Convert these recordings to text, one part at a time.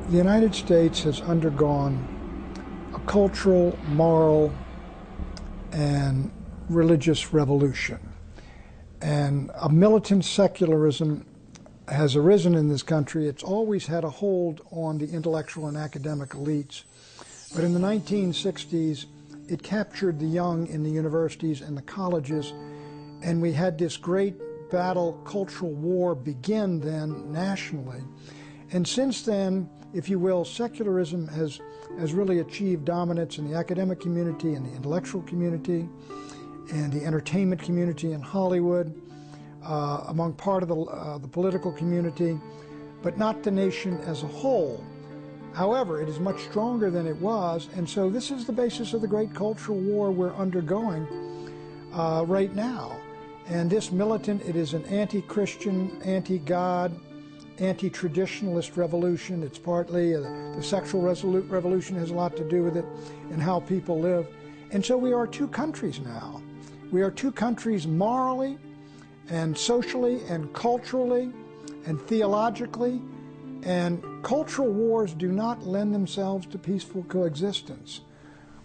The United States has undergone a cultural, moral, and religious revolution. And a militant secularism has arisen in this country. It's always had a hold on the intellectual and academic elites. But in the 1960s, it captured the young in the universities and the colleges, and we had this great battle, cultural war begin then nationally. And since then, if you will, secularism has really achieved dominance in the academic community and the intellectual community and the entertainment community in Hollywood, among part of the political community, but not the nation as a whole. However, it is much stronger than it was, and so this is the basis of the great cultural war we're undergoing right now. And this militant, it is an anti-Christian, anti-God, anti-traditionalist revolution. It's partly the sexual revolution has a lot to do with it and how people live. And so we are two countries now. We are two countries morally and socially and culturally and theologically, and cultural wars do not lend themselves to peaceful coexistence.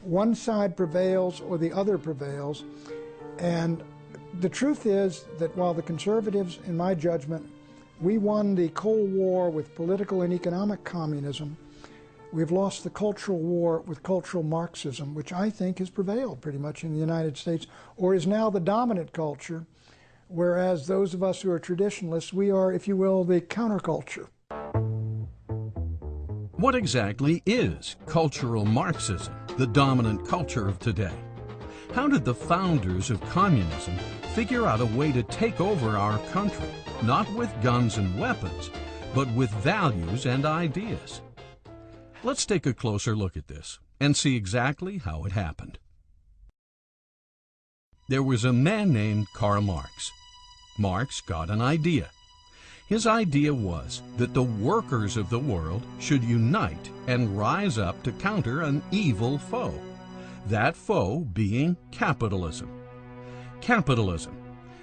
One side prevails or the other prevails, and the truth is that while the conservatives, in my judgment, we won the Cold War with political and economic communism, we've lost the cultural war with cultural Marxism, which I think has prevailed pretty much in the United States, or is now the dominant culture, whereas those of us who are traditionalists, we are, if you will, the counterculture. What exactly is cultural Marxism, the dominant culture of today? How did the founders of communism figure out a way to take over our country, not with guns and weapons, but with values and ideas? Let's take a closer look at this and see exactly how it happened. There was a man named Karl Marx. Marx got an idea. His idea was that the workers of the world should unite and rise up to counter an evil foe, that foe being capitalism. Capitalism,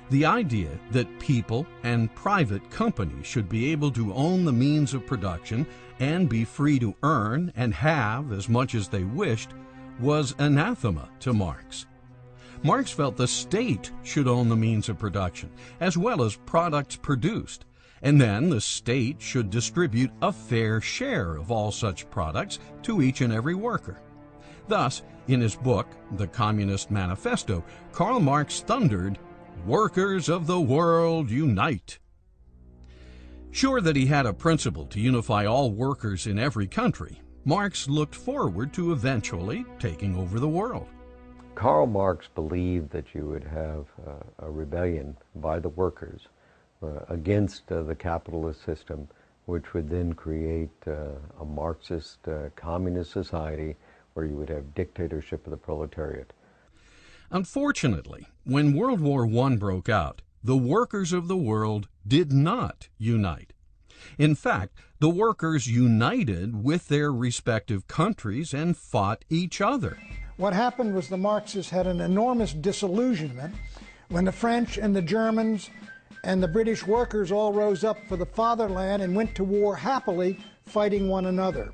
the idea that people and private companies should be able to own the means of production and be free to earn and have as much as they wished, was anathema to Marx. Marx felt the state should own the means of production, as well as products produced, and then the state should distribute a fair share of all such products to each and every worker. Thus, in his book, The Communist Manifesto, Karl Marx thundered, "Workers of the world, unite!" Sure that he had a principle to unify all workers in every country, Marx looked forward to eventually taking over the world. Karl Marx believed that you would have a rebellion by the workers against the capitalist system, which would then create a Marxist communist society where you would have dictatorship of the proletariat. Unfortunately, when World War I broke out, the workers of the world did not unite. In fact, the workers united with their respective countries and fought each other. What happened was the Marxists had an enormous disillusionment when the French and the Germans and the British workers all rose up for the fatherland and went to war happily, fighting one another.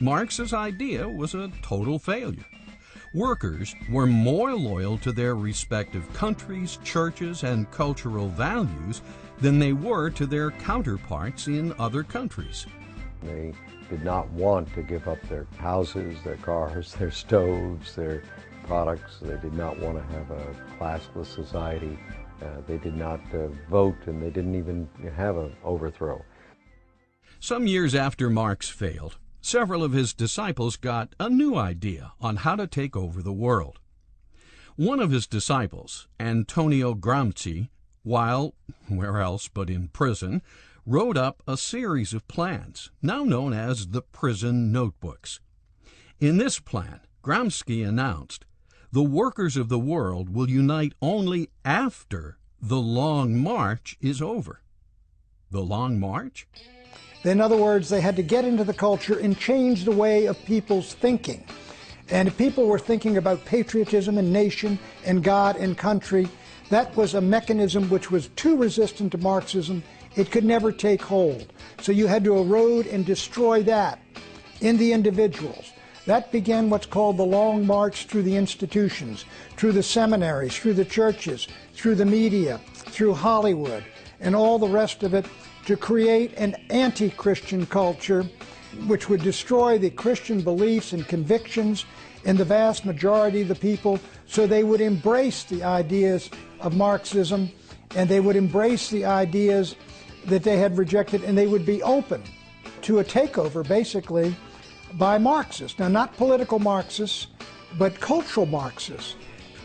Marx's idea was a total failure. Workers were more loyal to their respective countries, churches, and cultural values than they were to their counterparts in other countries. They did not want to give up their houses, their cars, their stoves, their products. They did not want to have a classless society. They did not vote, and they didn't even have an overthrow. Some years after Marx failed, several of his disciples got a new idea on how to take over the world. One of his disciples, Antonio Gramsci, while where else but in prison, wrote up a series of plans, now known as the Prison Notebooks. In this plan, Gramsci announced, "The workers of the world will unite only after The Long March is over. The Long March? In other words, they had to get into the culture and change the way of people's thinking. And if people were thinking about patriotism and nation and God and country, that was a mechanism which was too resistant to Marxism. It could never take hold. So you had to erode and destroy that in the individuals. That began what's called the Long March through the institutions, through the seminaries, through the churches, through the media, through Hollywood, and all the rest of it, to create an anti-Christian culture which would destroy the Christian beliefs and convictions in the vast majority of the people, so they would embrace the ideas of Marxism, and they would embrace the ideas that they had rejected, and they would be open to a takeover, basically, by Marxists. Now, not political Marxists, but cultural Marxists.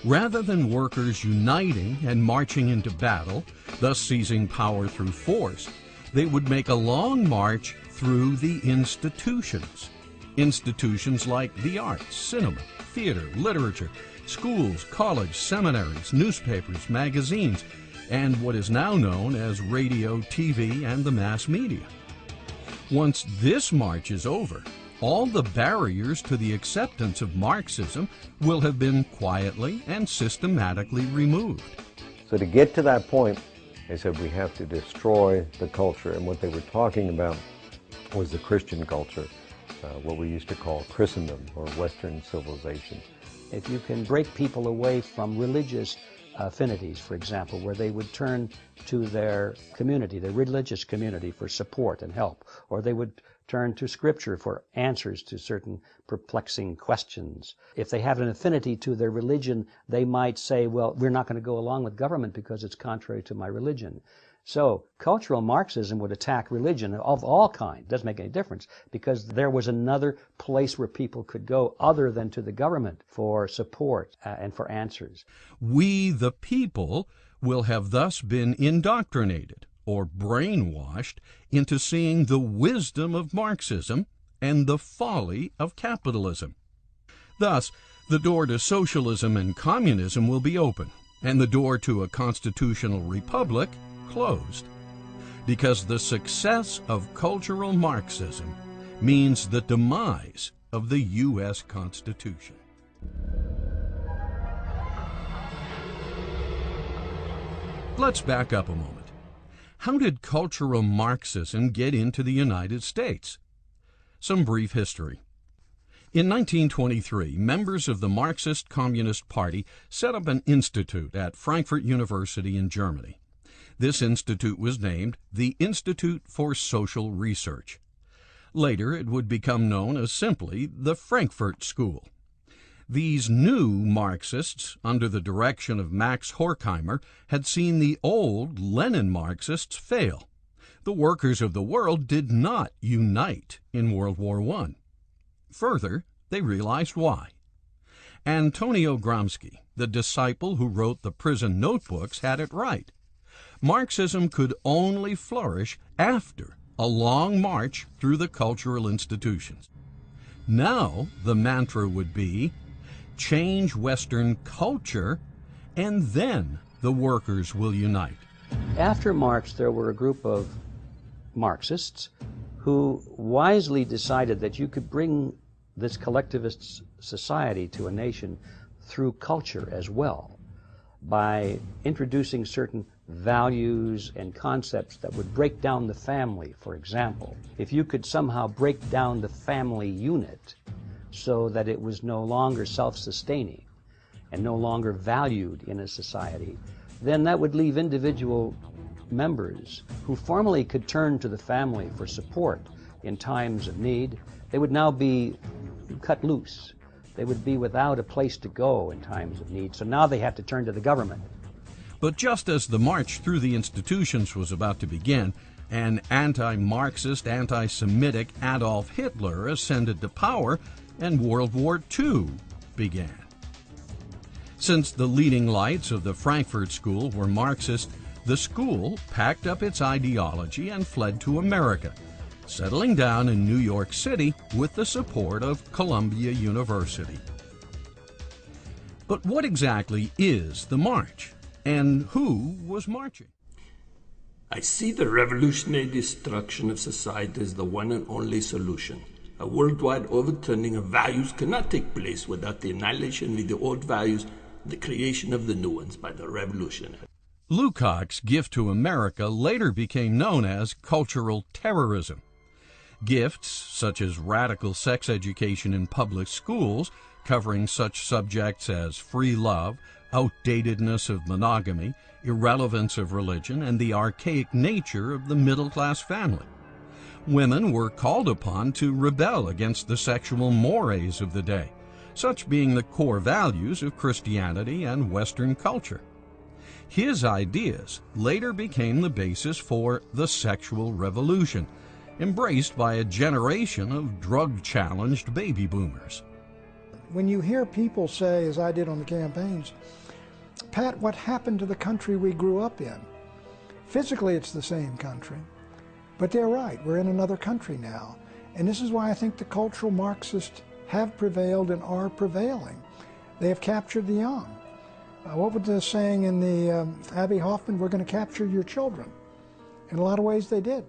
Rather than workers uniting and marching into battle, thus seizing power through force, they would make a long march through the institutions. Institutions like the arts, cinema, theater, literature, schools, college, seminaries, newspapers, magazines, and what is now known as radio, TV, and the mass media. Once this march is over, all the barriers to the acceptance of Marxism will have been quietly and systematically removed. So to get to that point, they said we have to destroy the culture, and what they were talking about was the Christian culture, what we used to call Christendom or Western civilization. If you can break people away from religious affinities, for example, where they would turn to their community, their religious community, for support and help, or they would turn to Scripture for answers to certain perplexing questions. If they have an affinity to their religion, they might say, well, we're not going to go along with government because it's contrary to my religion. So cultural Marxism would attack religion of all kinds. Doesn't make any difference, because there was another place where people could go other than to the government for support and for answers. We, the people, will have thus been indoctrinated or brainwashed into seeing the wisdom of Marxism and the folly of capitalism. Thus, the door to socialism and communism will be open, and the door to a constitutional republic closed, because the success of cultural Marxism means the demise of the U.S. Constitution. Let's back up a moment. How did cultural Marxism get into the United States? Some brief history. In 1923, members of the Marxist Communist Party set up an institute at Frankfurt University in Germany. This institute was named the Institute for Social Research. Later, it would become known as simply the Frankfurt School. These new Marxists, under the direction of Max Horkheimer, had seen the old Lenin Marxists fail. The workers of the world did not unite in World War I. Further, they realized why. Antonio Gramsci, the disciple who wrote the prison notebooks, had it right. Marxism could only flourish after a long march through the cultural institutions. Now the mantra would be, change Western culture, and then the workers will unite. After Marx, there were a group of Marxists who wisely decided that you could bring this collectivist society to a nation through culture as well, by introducing certain values and concepts that would break down the family, for example. If you could somehow break down the family unit so that it was no longer self-sustaining and no longer valued in a society, then that would leave individual members who formerly could turn to the family for support in times of need. They would now be cut loose. They would be without a place to go in times of need. So now they have to turn to the government. But just as the march through the institutions was about to begin, an anti-Marxist, anti-Semitic Adolf Hitler ascended to power, and World War II began. Since the leading lights of the Frankfurt School were Marxist, the school packed up its ideology and fled to America, settling down in New York City with the support of Columbia University. But what exactly is the march? And who was marching? I see the revolutionary destruction of society as the one and only solution. A worldwide overturning of values cannot take place without the annihilation of the old values and the creation of the new ones by the revolutionary. Lukács' gift to America later became known as cultural terrorism. Gifts such as radical sex education in public schools, covering such subjects as free love, outdatedness of monogamy, irrelevance of religion, and the archaic nature of the middle-class family. Women were called upon to rebel against the sexual mores of the day, such being the core values of Christianity and Western culture. His ideas later became the basis for the sexual revolution, embraced by a generation of drug-challenged baby boomers. When you hear people say, as I did on the campaigns, Pat, what happened to the country we grew up in? Physically, it's the same country, but they're right. We're in another country now. And this is why I think the cultural Marxists have prevailed and are prevailing. They have captured the young. What was the saying in the Abbie Hoffman? We're going to capture your children. In a lot of ways, they did.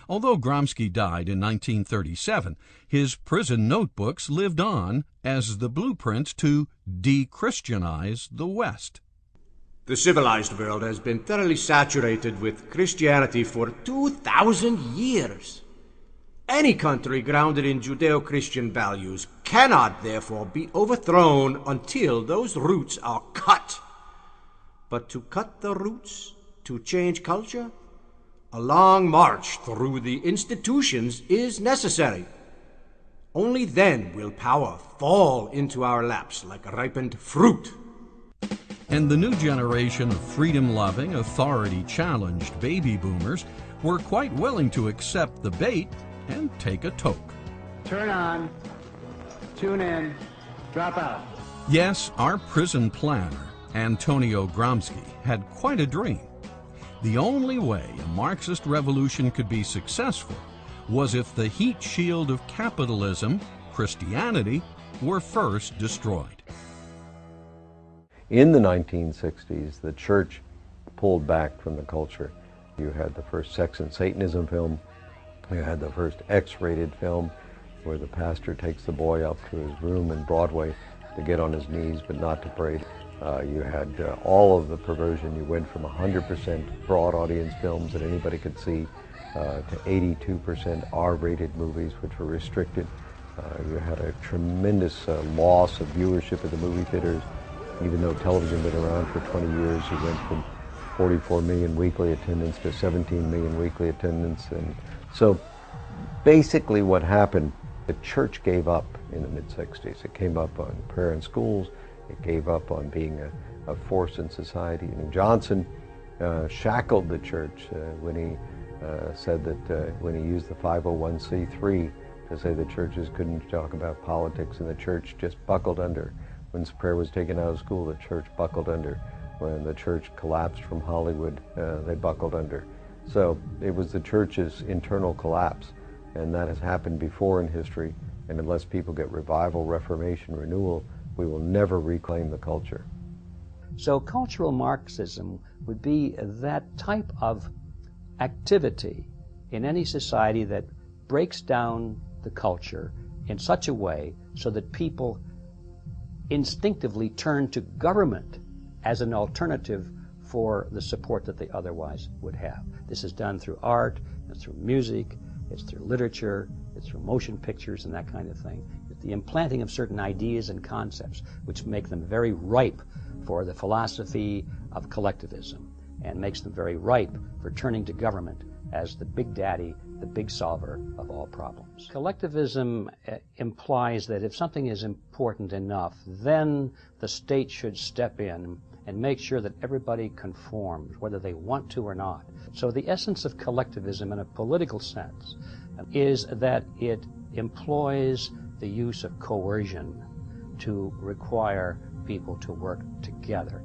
Although Gramsci died in 1937, his prison notebooks lived on as the blueprints to de-Christianize the West. The civilized world has been thoroughly saturated with Christianity for 2,000 years. Any country grounded in Judeo-Christian values cannot, therefore, be overthrown until those roots are cut. But to cut the roots, to change culture, a long march through the institutions is necessary. Only then will power fall into our laps like ripened fruit. And the new generation of freedom-loving, authority-challenged baby boomers were quite willing to accept the bait and take a toke. Turn on, tune in, drop out. Yes, our prison planner, Antonio Gramsci, had quite a dream. The only way a Marxist revolution could be successful was if the heat shield of capitalism, Christianity, were first destroyed. In the 1960s, the church pulled back from the culture. You had the first Sex and Satanism film. You had the first X-rated film where the pastor takes the boy up to his room in Broadway to get on his knees but not to pray. You had all of the perversion. You went from 100% broad audience films that anybody could see to 82% R-rated movies, which were restricted. You had a tremendous loss of viewership at the movie theaters. Even though television had been around for 20 years, you went from 44 million weekly attendance to 17 million weekly attendance. And so basically what happened, the church gave up in the mid-60s. It gave up on prayer in schools. It gave up on being a force in society. And Johnson shackled the church when he said that when he used the 501c3 to say the churches couldn't talk about politics, and the church just buckled under. When prayer was taken out of school, the church buckled under. When the church collapsed from Hollywood, they buckled under. So it was the church's internal collapse, and that has happened before in history, and unless people get revival, reformation, renewal, we will never reclaim the culture. So cultural Marxism would be that type of activity in any society that breaks down the culture in such a way so that people instinctively turn to government as an alternative for the support that they otherwise would have. This is done through art, it's through music, it's through literature, it's through motion pictures and that kind of thing. It's the implanting of certain ideas and concepts which make them very ripe for the philosophy of collectivism and makes them very ripe for turning to government as the big daddy, the big solver of all problems. Collectivism implies that if something is important enough, then the state should step in and make sure that everybody conforms, whether they want to or not. So the essence of collectivism in a political sense is that it employs the use of coercion to require people to work together.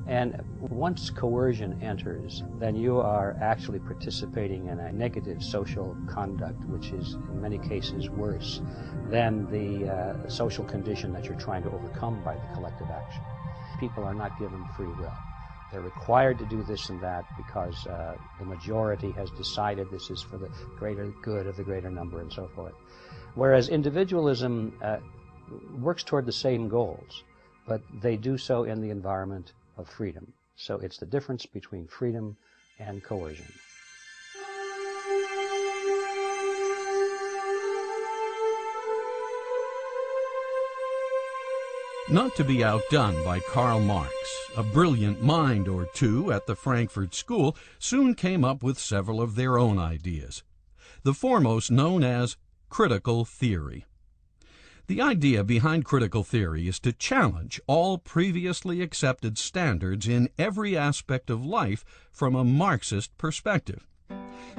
And once coercion enters, then you are actually participating in a negative social conduct, which is in many cases worse than the social condition that you're trying to overcome by the collective action. People are not given free will. They're required to do this and that because the majority has decided this is for the greater good of the greater number and so forth. Whereas individualism works toward the same goals, but they do so in the environment of freedom. So it's the difference between freedom and coercion. Not to be outdone by Karl Marx, a brilliant mind or two at the Frankfurt School soon came up with several of their own ideas, the foremost known as critical theory. The idea behind critical theory is to challenge all previously accepted standards in every aspect of life from a Marxist perspective.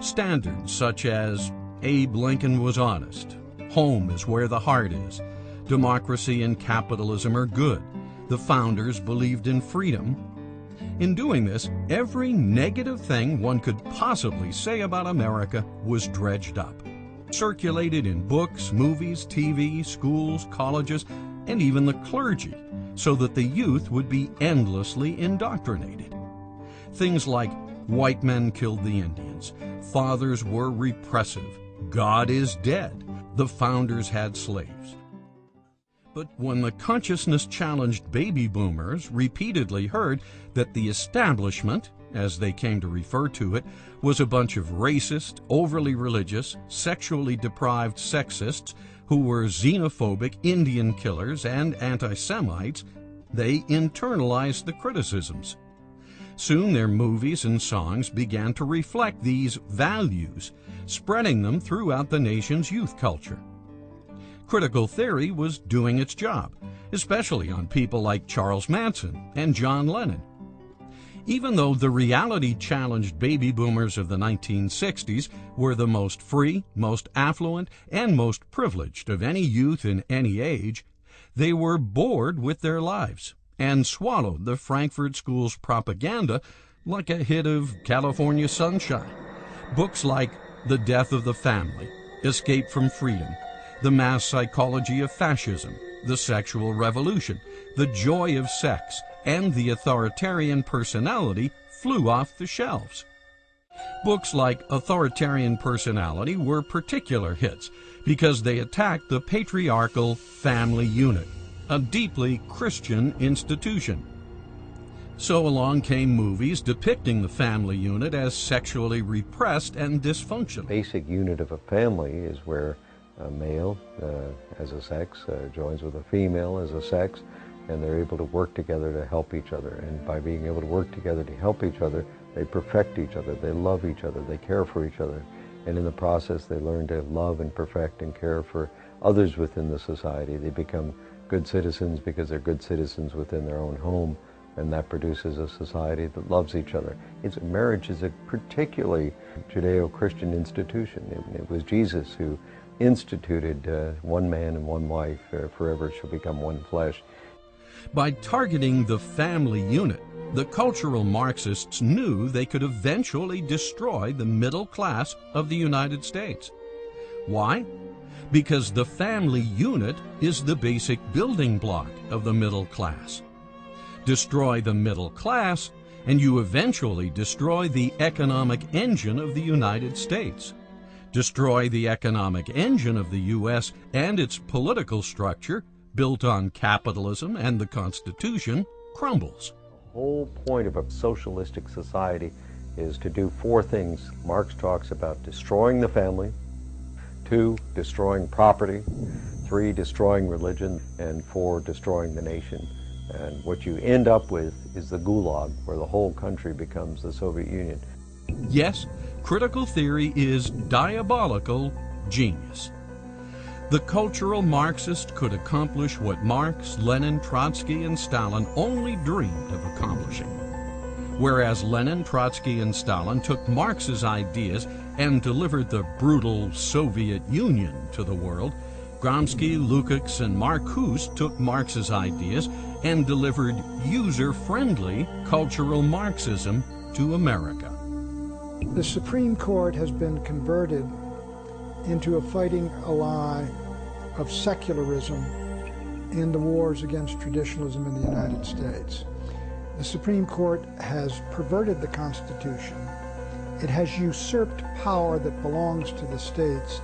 Standards such as Abe Lincoln was honest, home is where the heart is, democracy and capitalism are good, the founders believed in freedom. In doing this, every negative thing one could possibly say about America was dredged up, circulated in books, movies, TV, schools, colleges, and even the clergy, so that the youth would be endlessly indoctrinated. Things like white men killed the Indians, fathers were repressive, God is dead, the founders had slaves. But when the consciousness-challenged baby boomers repeatedly heard that the establishment, as they came to refer to it, was a bunch of racist, overly religious, sexually deprived sexists who were xenophobic Indian killers and anti-Semites, they internalized the criticisms. Soon their movies and songs began to reflect these values, spreading them throughout the nation's youth culture. Critical theory was doing its job, especially on people like Charles Manson and John Lennon. Even though the reality-challenged baby boomers of the 1960s were the most free, most affluent, and most privileged of any youth in any age, they were bored with their lives and swallowed the Frankfurt School's propaganda like a hit of California Sunshine. Books like The Death of the Family, Escape from Freedom, The Mass Psychology of Fascism, The Sexual Revolution, The Joy of Sex, and The Authoritarian Personality flew off the shelves. Books like Authoritarian Personality were particular hits because they attacked the patriarchal family unit, a deeply Christian institution. So along came movies depicting the family unit as sexually repressed and dysfunctional. The basic unit of a family is where a male as a sex joins with a female as a sex, and they're able to work together to help each other. And by being able to work together to help each other, they perfect each other, they love each other, they care for each other. And in the process, they learn to love and perfect and care for others within the society. They become good citizens because they're good citizens within their own home, and that produces a society that loves each other. Marriage is a particularly Judeo-Christian institution. It was Jesus who instituted one man and one wife, forever shall become one flesh. By targeting the family unit, the cultural Marxists knew they could eventually destroy the middle class of the United States. Why? Because the family unit is the basic building block of the middle class. Destroy the middle class, and you eventually destroy the economic engine of the United States. Destroy the economic engine of the U.S. and its political structure, built on capitalism and the Constitution, crumbles. The whole point of a socialistic society is to do four things. Marx talks about destroying the family, 2, destroying property, 3, destroying religion, and 4, destroying the nation. And what you end up with is the gulag, where the whole country becomes the Soviet Union. Yes, critical theory is diabolical genius. The cultural Marxist could accomplish what Marx, Lenin, Trotsky, and Stalin only dreamed of accomplishing. Whereas Lenin, Trotsky, and Stalin took Marx's ideas and delivered the brutal Soviet Union to the world, Gramsci, Lukács, and Marcuse took Marx's ideas and delivered user-friendly cultural Marxism to America. The Supreme Court has been converted into a fighting ally of secularism in the wars against traditionalism in the United States. The Supreme Court has perverted the Constitution. It has usurped power that belongs to the states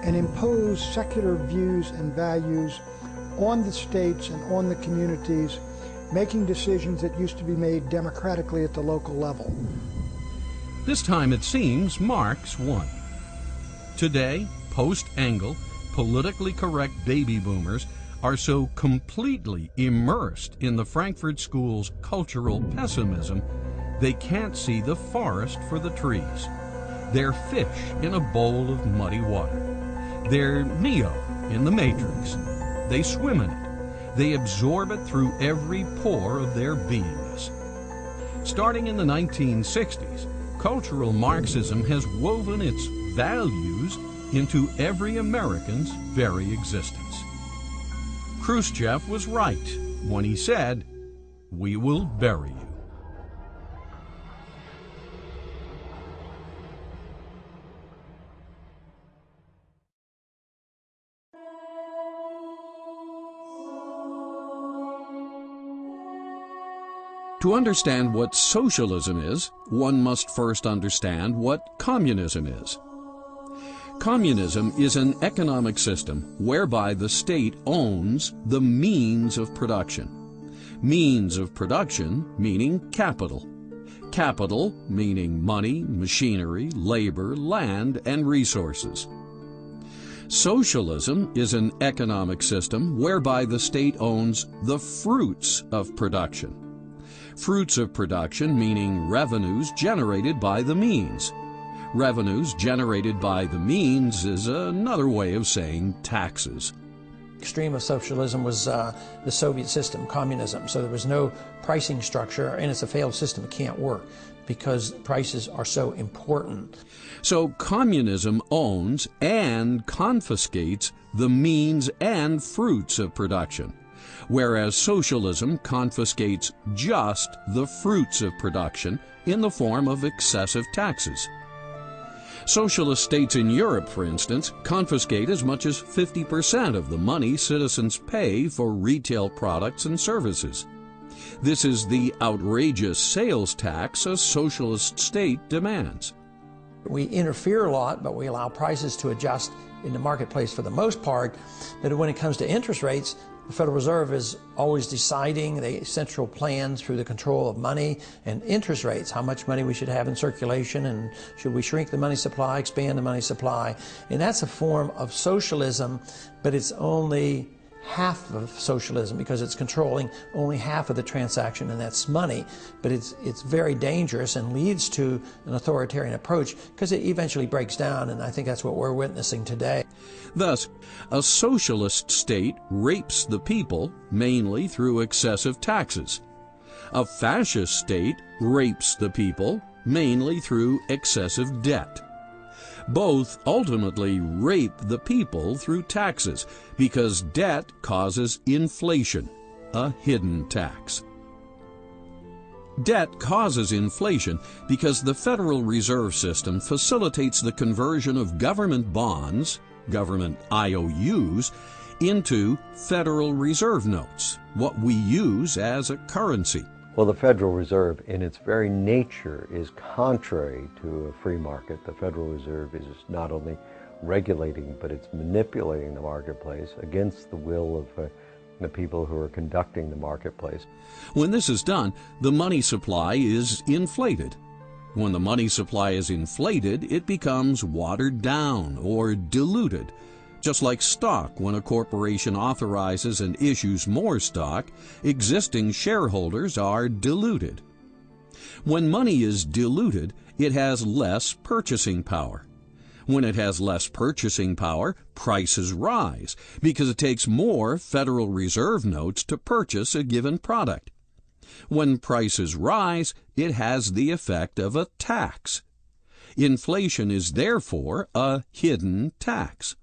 and imposed secular views and values on the states and on the communities, making decisions that used to be made democratically at the local level. This time it seems Marx won. Today, post-Engel, politically correct baby boomers are so completely immersed in the Frankfurt School's cultural pessimism, they can't see the forest for the trees. They're fish in a bowl of muddy water. They're Neo in the Matrix. They swim in it. They absorb it through every pore of their beingness. Starting in the 1960s, cultural Marxism has woven its values into every American's very existence. Khrushchev was right when he said, "We will bury you." To understand what socialism is, one must first understand what communism is. Communism is an economic system whereby the state owns the means of production. Means of production meaning capital. Capital meaning money, machinery, labor, land, and resources. Socialism is an economic system whereby the state owns the fruits of production. Fruits of production meaning revenues generated by the means. Revenues generated by the means is another way of saying taxes. Extreme of socialism was the Soviet system, communism. So there was no pricing structure, and it's a failed system. It can't work because prices are so important. So communism owns and confiscates the means and fruits of production, whereas socialism confiscates just the fruits of production in the form of excessive taxes. Socialist states in Europe, for instance, confiscate as much as 50% of the money citizens pay for retail products and services. This is the outrageous sales tax a socialist state demands. We interfere a lot, but we allow prices to adjust in the marketplace for the most part. But when it comes to interest rates, the Federal Reserve is always deciding the central plan through the control of money and interest rates, how much money we should have in circulation, and should we shrink the money supply, expand the money supply. And that's a form of socialism, but it's only half of socialism because it's controlling only half of the transaction, and that's money. But it's very dangerous and leads to an authoritarian approach because it eventually breaks down, and I think that's what we're witnessing today. Thus, a socialist state rapes the people mainly through excessive taxes. A fascist state rapes the people mainly through excessive debt. Both ultimately rape the people through taxes because debt causes inflation, a hidden tax. Debt causes inflation because the Federal Reserve System facilitates the conversion of government bonds, government IOUs, into Federal Reserve notes, what we use as a currency. Well, the Federal Reserve, in its very nature, is contrary to a free market. The Federal Reserve is not only regulating, but it's manipulating the marketplace against the will of the people who are conducting the marketplace. When this is done, the money supply is inflated. When the money supply is inflated, it becomes watered down or diluted. Just like stock, when a corporation authorizes and issues more stock, existing shareholders are diluted. When money is diluted, it has less purchasing power. When it has less purchasing power, prices rise because it takes more Federal Reserve notes to purchase a given product. When prices rise, it has the effect of a tax. Inflation is therefore a hidden tax.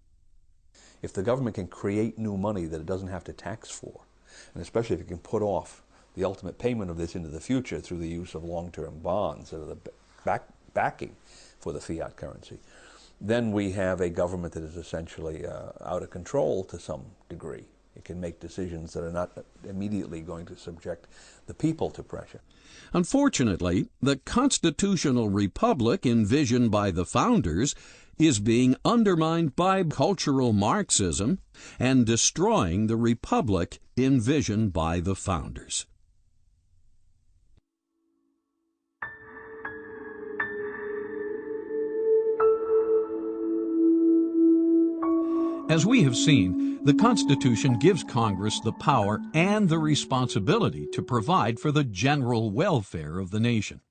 If the government can create new money that it doesn't have to tax for, and especially if you can put off the ultimate payment of this into the future through the use of long-term bonds that are the backing for the fiat currency, then we have a government that is essentially out of control to some degree. It can make decisions that are not immediately going to subject the people to pressure. Unfortunately, the constitutional republic envisioned by the founders is being undermined by cultural Marxism and destroying the republic envisioned by the founders. As we have seen, the Constitution gives Congress the power and the responsibility to provide for the general welfare of the nation.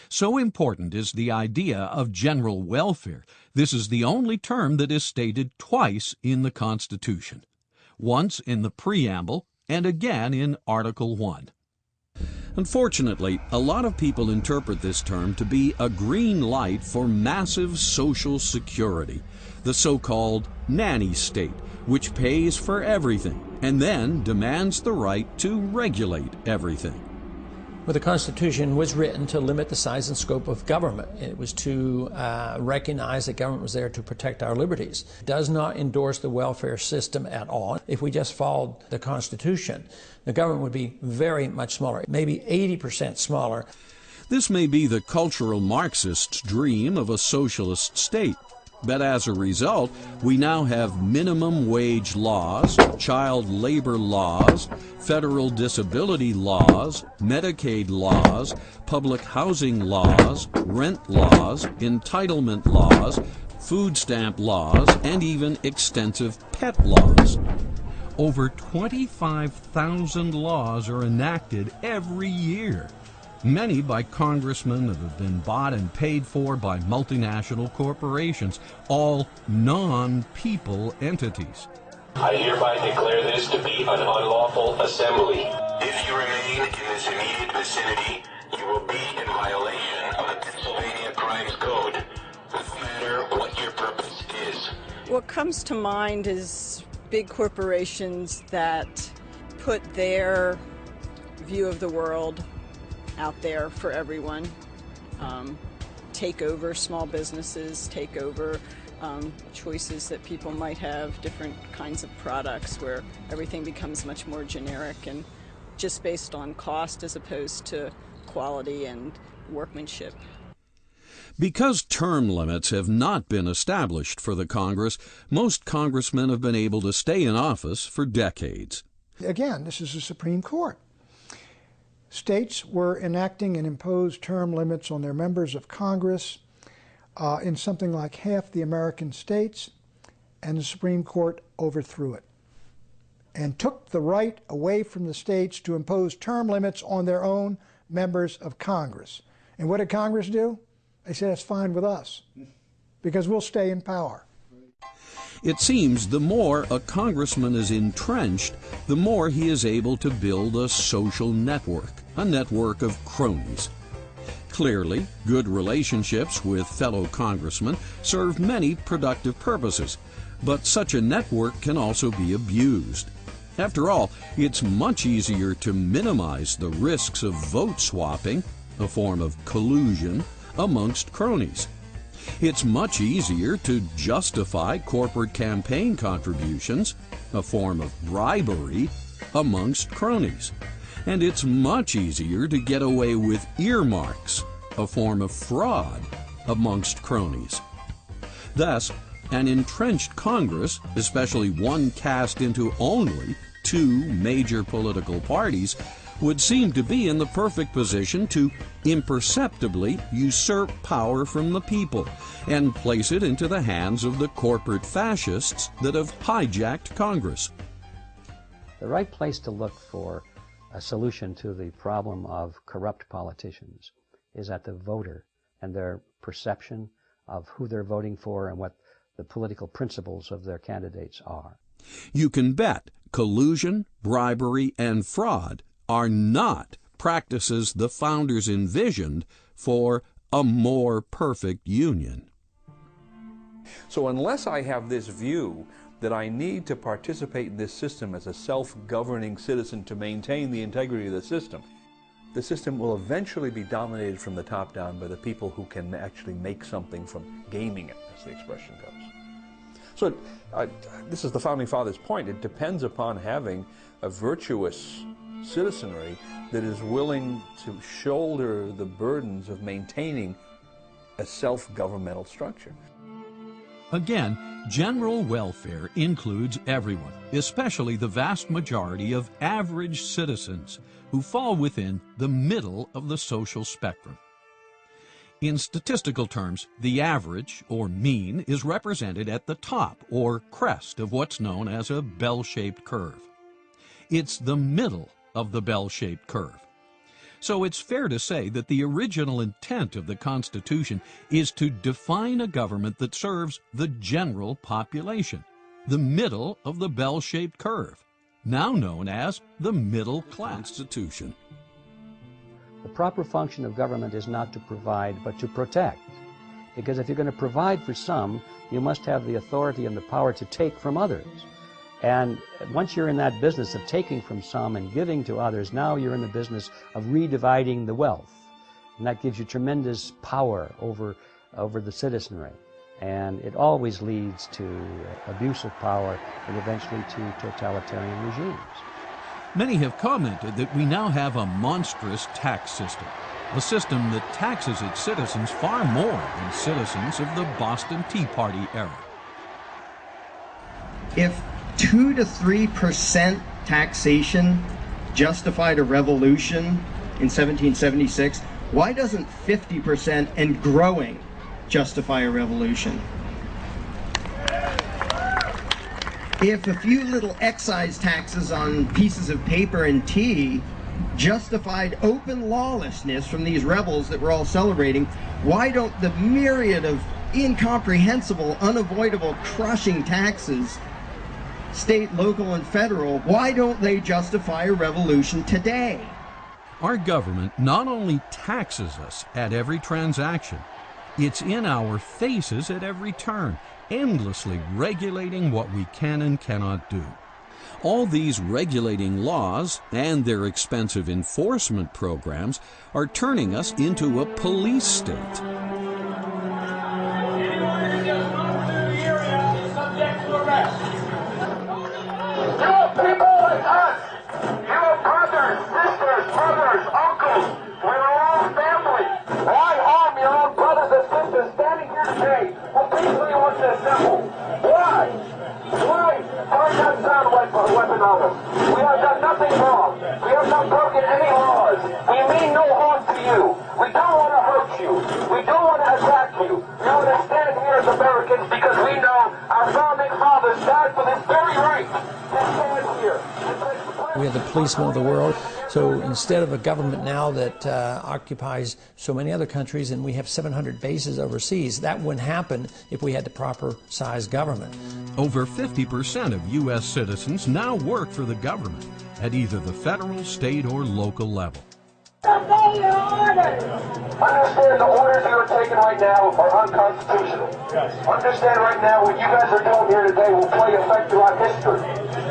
So important is the idea of general welfare. This is the only term that is stated twice in the Constitution, once in the preamble and again in Article 1. Unfortunately, a lot of people interpret this term to be a green light for massive social security, the so-called nanny state, which pays for everything and then demands the right to regulate everything. Well, the Constitution was written to limit the size and scope of government. It was to recognize that government was there to protect our liberties. It does not endorse the welfare system at all. If we just followed the Constitution, the government would be very much smaller, maybe 80% smaller. This may be the cultural Marxist's dream of a socialist state. But as a result, we now have minimum wage laws, child labor laws, federal disability laws, Medicaid laws, public housing laws, rent laws, entitlement laws, food stamp laws, and even extensive pet laws. Over 25,000 laws are enacted every year, many by congressmen that have been bought and paid for by multinational corporations, all non-people entities. I hereby declare this to be an unlawful assembly. If you remain in this immediate vicinity, you will be in violation of the Pennsylvania Crimes Code, no matter what your purpose is. What comes to mind is big corporations that put their view of the world out there for everyone, take over small businesses, take over choices that people might have, different kinds of products where everything becomes much more generic and just based on cost as opposed to quality and workmanship. Because term limits have not been established for the Congress, most congressmen have been able to stay in office for decades. Again, this is the Supreme Court. States were enacting and imposed term limits on their members of Congress in something like half the American states, and the Supreme Court overthrew it and took the right away from the states to impose term limits on their own members of Congress. And what did Congress do? They said, that's fine with us, because we'll stay in power. It seems the more a congressman is entrenched, the more he is able to build a social network, a network of cronies. Clearly, good relationships with fellow congressmen serve many productive purposes, but such a network can also be abused. After all, it's much easier to minimize the risks of vote swapping, a form of collusion, amongst cronies. It's much easier to justify corporate campaign contributions, a form of bribery, amongst cronies. And it's much easier to get away with earmarks, a form of fraud, amongst cronies. Thus, an entrenched Congress, especially one cast into only two major political parties, would seem to be in the perfect position to imperceptibly usurp power from the people and place it into the hands of the corporate fascists that have hijacked Congress. The right place to look for a solution to the problem of corrupt politicians is at the voter and their perception of who they're voting for and what the political principles of their candidates are. You can bet collusion, bribery, and fraud are not practices the founders envisioned for a more perfect union. So unless I have this view that I need to participate in this system as a self-governing citizen to maintain the integrity of the system will eventually be dominated from the top down by the people who can actually make something from gaming it, as the expression goes. So this is the Founding Fathers' point. It depends upon having a virtuous citizenry that is willing to shoulder the burdens of maintaining a self-governmental structure. Again, general welfare includes everyone, especially the vast majority of average citizens who fall within the middle of the social spectrum. In statistical terms, the average, or mean, is represented at the top, or crest, of what's known as a bell-shaped curve. It's the middle of the bell-shaped curve. So it's fair to say that the original intent of the Constitution is to define a government that serves the general population, the middle of the bell-shaped curve, now known as the middle class. Constitution. The proper function of government is not to provide, but to protect. Because if you're going to provide for some, you must have the authority and the power to take from others. And once you're in that business of taking from some and giving to others, now you're in the business of redividing the wealth. And that gives you tremendous power over the citizenry. And it always leads to abuse of power and eventually to totalitarian regimes. Many have commented that we now have a monstrous tax system, a system that taxes its citizens far more than citizens of the Boston Tea Party era. If 2 to 3% taxation justified a revolution in 1776, why doesn't 50% and growing justify a revolution? If a few little excise taxes on pieces of paper and tea justified open lawlessness from these rebels that we're all celebrating, why don't the myriad of incomprehensible, unavoidable, crushing taxes, state, local, and federal, why don't they justify a revolution today? Our government not only taxes us at every transaction, it's in our faces at every turn, endlessly regulating what we can and cannot do. All these regulating laws and their expensive enforcement programs are turning us into a police state. People like us, your brothers, sisters, mothers, uncles, we're all family. Why harm your own brothers and sisters standing here today who peacefully want to assemble? Why? Why turn that sound weapon on us? We have done nothing wrong. We have not broken any laws. We mean no harm to you. We don't want to hurt you. We don't want to attack you. We want to stand here as Americans because we know our founding fathers died for this very right. We are the policemen of the world. So instead of a government now that occupies so many other countries, and we have 700 bases overseas, that wouldn't happen if we had the proper size government. Over 50% of U.S. citizens now work for the government at either the federal, state, or local level. Understand the orders you are taking right now are unconstitutional. Yes. Understand right now what you guys are doing here today will play effect throughout history.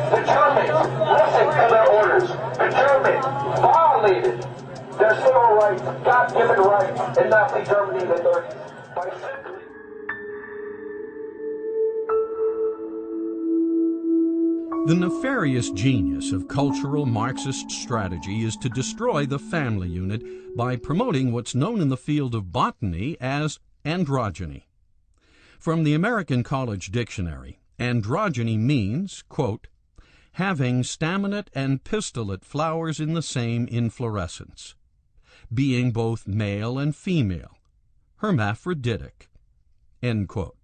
The Germans listened to their orders. The Germans violated their civil rights, God-given rights in Nazi Germany in the 30s by simply... The nefarious genius of cultural Marxist strategy is to destroy the family unit by promoting what's known in the field of botany as androgyny. From the American College Dictionary, androgyny means, quote, having staminate and pistillate flowers in the same inflorescence, being both male and female, hermaphroditic, end quote.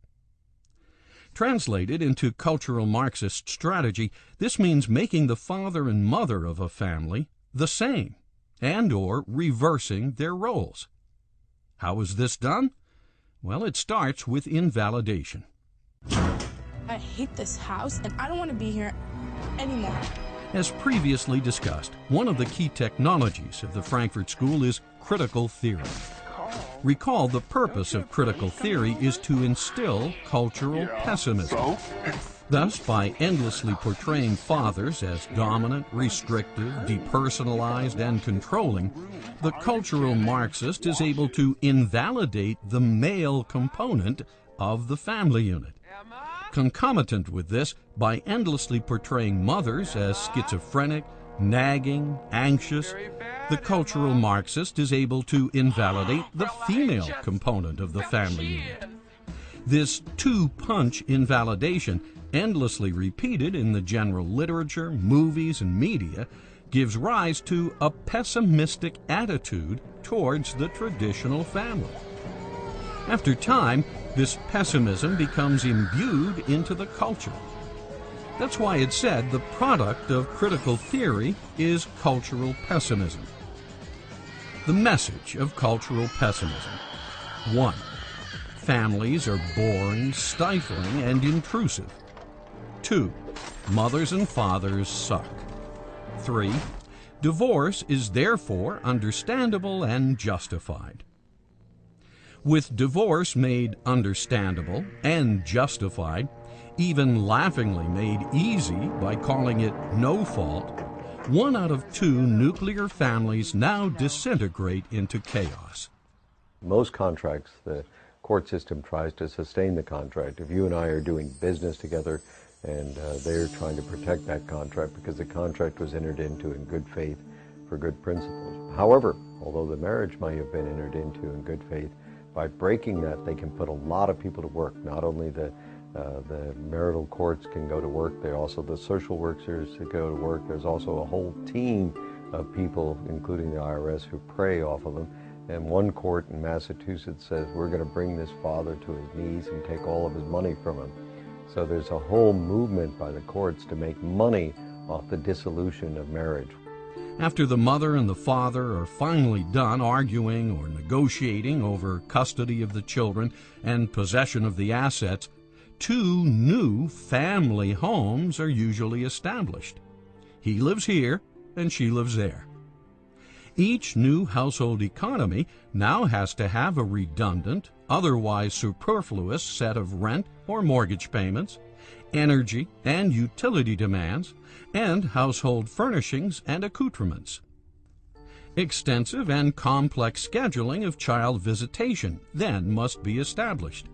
Translated into cultural Marxist strategy, this means making the father and mother of a family the same, and or reversing their roles. How is this done? Well, it starts with invalidation. I hate this house, and I don't want to be here anymore. As previously discussed, one of the key technologies of the Frankfurt School is critical theory. Recall the purpose of critical theory is to instill cultural pessimism. Thus, by endlessly portraying fathers as dominant, restrictive, depersonalized, and controlling, the cultural Marxist is able to invalidate the male component of the family unit. Concomitant with this, by endlessly portraying mothers as schizophrenic, nagging, anxious, the cultural Marxist is able to invalidate the female component of the family unit. This two-punch invalidation, endlessly repeated in the general literature, movies, and media, gives rise to a pessimistic attitude towards the traditional family. After time, this pessimism becomes imbued into the culture. That's why it's said the product of critical theory is cultural pessimism. The message of cultural pessimism. 1. Families are boring, stifling, and intrusive. 2. Mothers and fathers suck. 3. Divorce is therefore understandable and justified. With divorce made understandable and justified, even laughingly made easy by calling it no fault, 1 out of 2 nuclear families now disintegrate into chaos. Most contracts, the court system tries to sustain the contract. If you and I are doing business together and they're trying to protect that contract because the contract was entered into in good faith for good principles. However, although the marriage might have been entered into in good faith, by breaking that, they can put a lot of people to work. Not only the marital courts can go to work, there are also the social workers that go to work. There's also a whole team of people, including the IRS, who prey off of them. And one court in Massachusetts says, we're going to bring this father to his knees and take all of his money from him. So there's a whole movement by the courts to make money off the dissolution of marriage. After the mother and the father are finally done arguing or negotiating over custody of the children and possession of the assets, 2 new family homes are usually established. He lives here and she lives there. Each new household economy now has to have a redundant, otherwise superfluous set of rent or mortgage payments, energy and utility demands, and household furnishings and accoutrements. Extensive and complex scheduling of child visitation then must be established.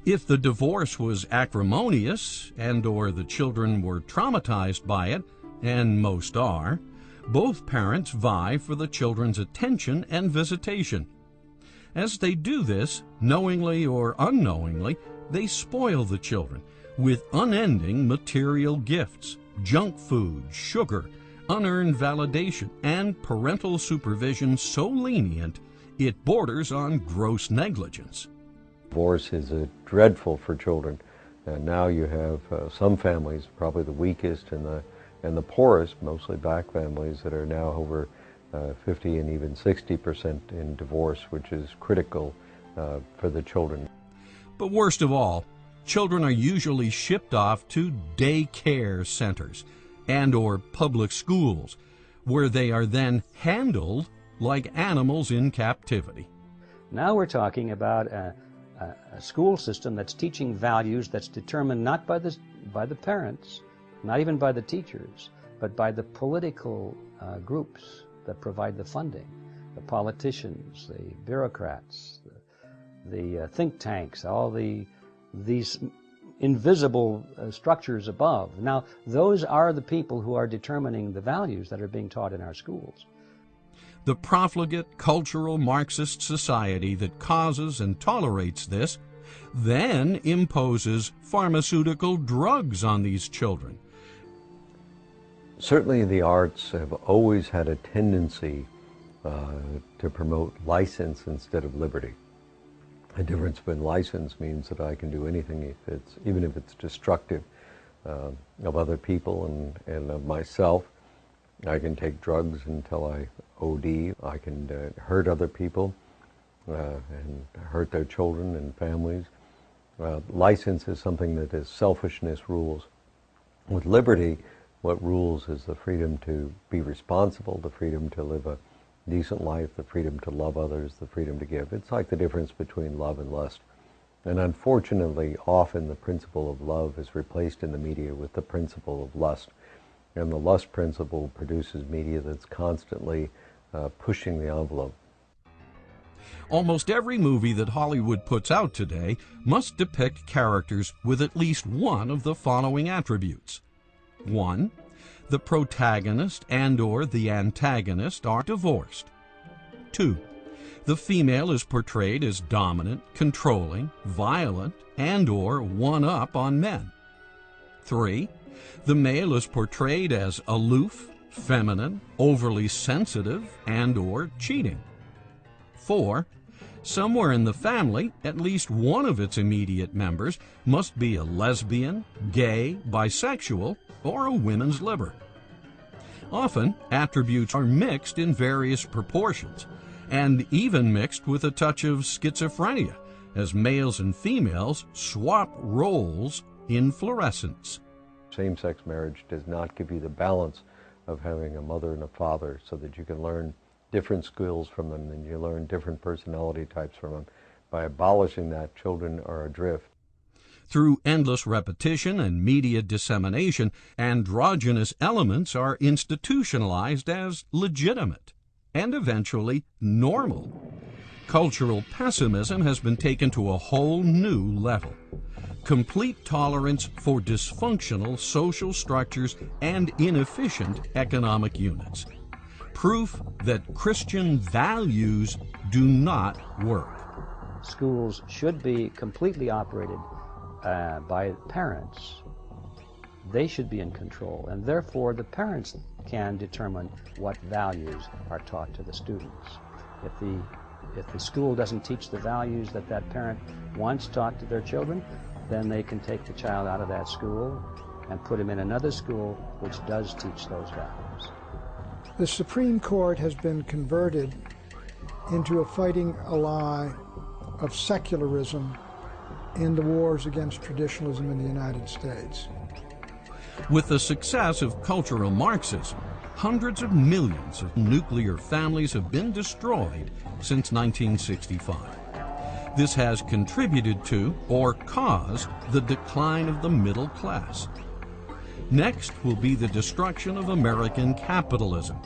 If the divorce was acrimonious and/or the children were traumatized by it, and most are, both parents vie for the children's attention and visitation. As they do this, knowingly or unknowingly, they spoil the children with unending material gifts, junk food, sugar, unearned validation, and parental supervision so lenient it borders on gross negligence. Divorce is dreadful for children. And now you have some families, probably the weakest and the poorest, mostly black families, that are now over 50 and even 60% in divorce, which is critical for the children. But worst of all, children are usually shipped off to daycare centers and/or public schools, where they are then handled like animals in captivity. Now we're talking about a school system that's teaching values that's determined not by the parents, not even by the teachers, but by the political groups that provide the funding, the politicians, the bureaucrats, the think tanks, all these invisible structures above. Now, those are the people who are determining the values that are being taught in our schools. The profligate cultural Marxist society that causes and tolerates this then imposes pharmaceutical drugs on these children. Certainly the arts have always had a tendency to promote license instead of liberty. The difference between license means that I can do anything, even if it's destructive of other people and of myself. I can take drugs until I OD. I can hurt other people and hurt their children and families. License is something that is selfishness rules. With liberty, what rules is the freedom to be responsible, the freedom to live a decent life, the freedom to love others, the freedom to give. It's like the difference between love and lust. And unfortunately, often the principle of love is replaced in the media with the principle of lust. And the lust principle produces media that's constantly pushing the envelope. Almost every movie that Hollywood puts out today must depict characters with at least one of the following attributes. 1. The protagonist and/or the antagonist are divorced. 2. The female is portrayed as dominant, controlling, violent, and/or one-up on men. 3. The male is portrayed as aloof, feminine, overly sensitive, and/or cheating. 4. Somewhere in the family, at least one of its immediate members must be a lesbian, gay, bisexual, or a women's liber. Often, attributes are mixed in various proportions, and even mixed with a touch of schizophrenia, as males and females swap roles in fluorescence. Same-sex marriage does not give you the balance of having a mother and a father so that you can learn different skills from them and you learn different personality types from them. By abolishing that, children are adrift. Through endless repetition and media dissemination, androgynous elements are institutionalized as legitimate and eventually normal. Cultural pessimism has been taken to a whole new level. Complete tolerance for dysfunctional social structures and inefficient economic units. Proof that Christian values do not work. Schools should be completely operated by parents. They should be in control, and therefore the parents can determine what values are taught to the students. If the school doesn't teach the values that that parent wants taught to their children, then they can take the child out of that school and put him in another school which does teach those values. The Supreme Court has been converted into a fighting ally of secularism in the wars against traditionalism in the United States. With the success of cultural Marxism, hundreds of millions of nuclear families have been destroyed since 1965. This has contributed to or caused the decline of the middle class. Next will be the destruction of American capitalism,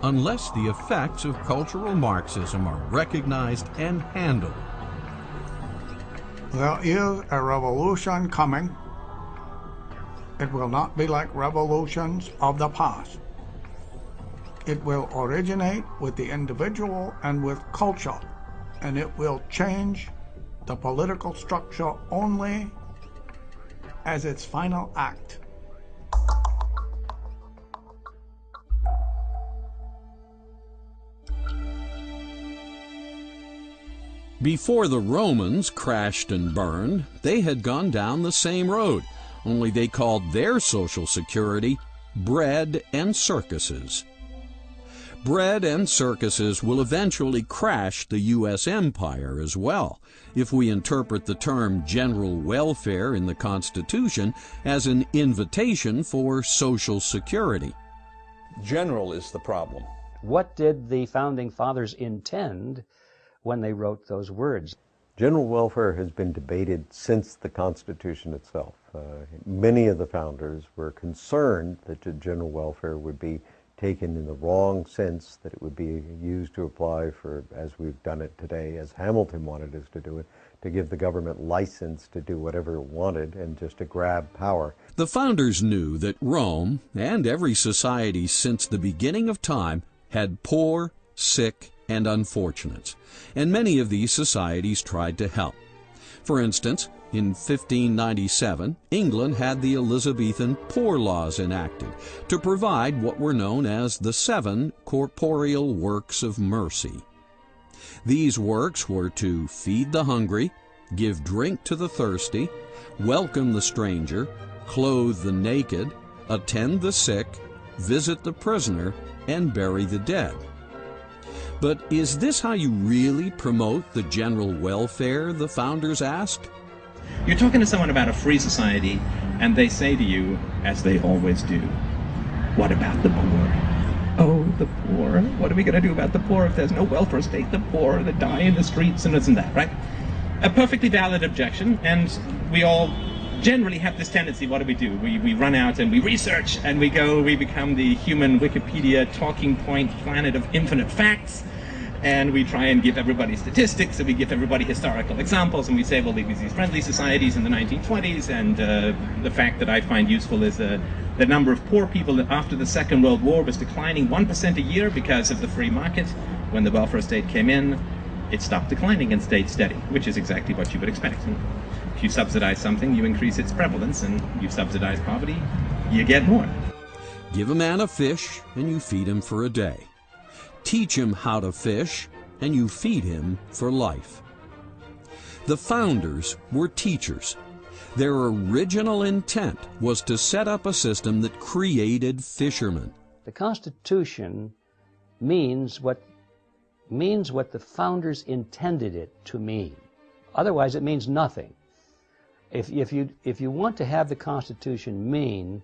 unless the effects of cultural Marxism are recognized and handled. There is a revolution coming. It will not be like revolutions of the past. It will originate with the individual and with culture, and it will change the political structure only as its final act. Before the Romans crashed and burned, they had gone down the same road, only they called their social security bread and circuses. Bread and circuses will eventually crash the U.S. empire as well, if we interpret the term general welfare in the Constitution as an invitation for social security. General is the problem. What did the Founding Fathers intend when they wrote those words? General welfare has been debated since the Constitution itself. Many of the founders were concerned that the general welfare would be taken in the wrong sense, that it would be used to apply for, as we've done it today, as Hamilton wanted us to do it, to give the government license to do whatever it wanted and just to grab power. The founders knew that Rome, and every society since the beginning of time, had poor, sick, and unfortunates, and many of these societies tried to help. For instance, in 1597, England had the Elizabethan Poor Laws enacted to provide what were known as the 7 corporeal works of mercy. These works were to feed the hungry, give drink to the thirsty, welcome the stranger, clothe the naked, attend the sick, visit the prisoner, and bury the dead. But is this how you really promote the general welfare, the founders asked? You're talking to someone about a free society, and they say to you, as they always do, what about the poor? Oh, the poor. What are we going to do about the poor if there's no welfare state? The poor that die in the streets and this and that, right? a perfectly valid objection, and we all generally have this tendency. What do? We run out and we research, and we become the human Wikipedia talking point planet of infinite facts, and we try and give everybody statistics, and we give everybody historical examples, and we say, well, there was these friendly societies in the 1920s, and the fact that I find useful is the number of poor people after the Second World War was declining 1% a year because of the free market. When the welfare state came in, it stopped declining and stayed steady, which is exactly what you would expect. If you subsidize something, you increase its prevalence, and you subsidize poverty, you get more. Give a man a fish, and you feed him for a day. Teach him how to fish, and you feed him for life. The founders were teachers. Their original intent was to set up a system that created fishermen. The Constitution means what the founders intended it to mean. Otherwise, it means nothing. If you want to have the Constitution mean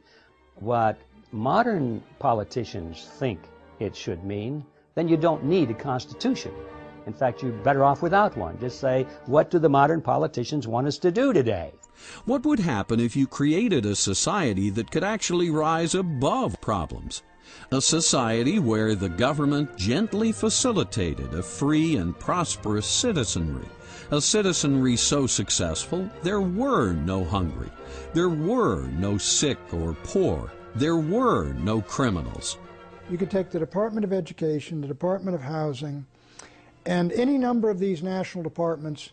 what modern politicians think it should mean, then you don't need a Constitution. In fact, you're better off without one. Just say, what do the modern politicians want us to do today? What would happen if you created a society that could actually rise above problems? A society where the government gently facilitated a free and prosperous citizenry. A citizenry so successful there were no hungry, there were no sick or poor, there were no criminals. You could take the Department of Education, the Department of Housing, and any number of these national departments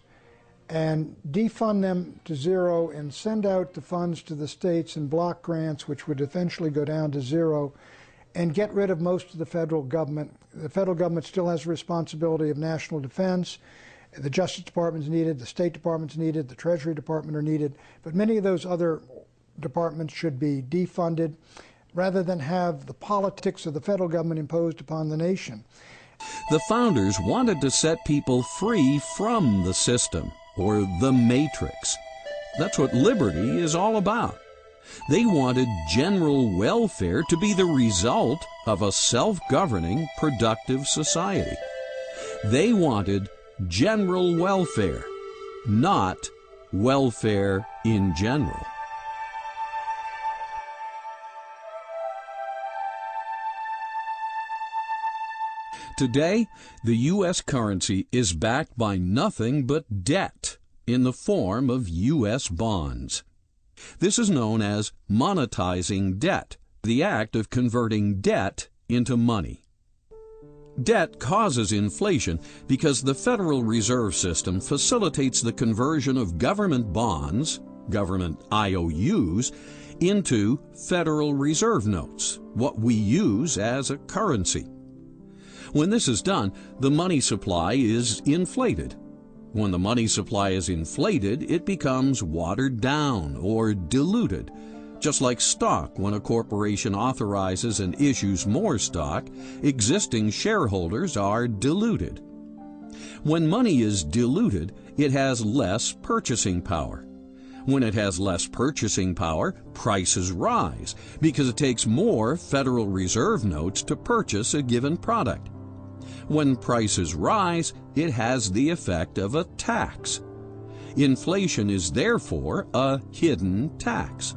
and defund them to zero and send out the funds to the states in block grants, which would eventually go down to zero, and get rid of most of the federal government. The federal government still has a responsibility of national defense. The Justice Department is needed, the State Department is needed, the Treasury Department are needed, but many of those other departments should be defunded rather than have the politics of the federal government imposed upon the nation. The founders wanted to set people free from the system, or the matrix. That's what liberty is all about. They wanted general welfare to be the result of a self-governing, productive society. They wanted general welfare, not welfare in general. Today, the U.S. currency is backed by nothing but debt in the form of U.S. bonds. This is known as monetizing debt, the act of converting debt into money. Debt causes inflation because the Federal Reserve System facilitates the conversion of government bonds, government IOUs, into Federal Reserve notes, what we use as a currency. When this is done, the money supply is inflated. When the money supply is inflated, it becomes watered down or diluted. Just like stock, when a corporation authorizes and issues more stock, existing shareholders are diluted. When money is diluted, it has less purchasing power. When it has less purchasing power, prices rise because it takes more Federal Reserve notes to purchase a given product. When prices rise, it has the effect of a tax. Inflation is therefore a hidden tax.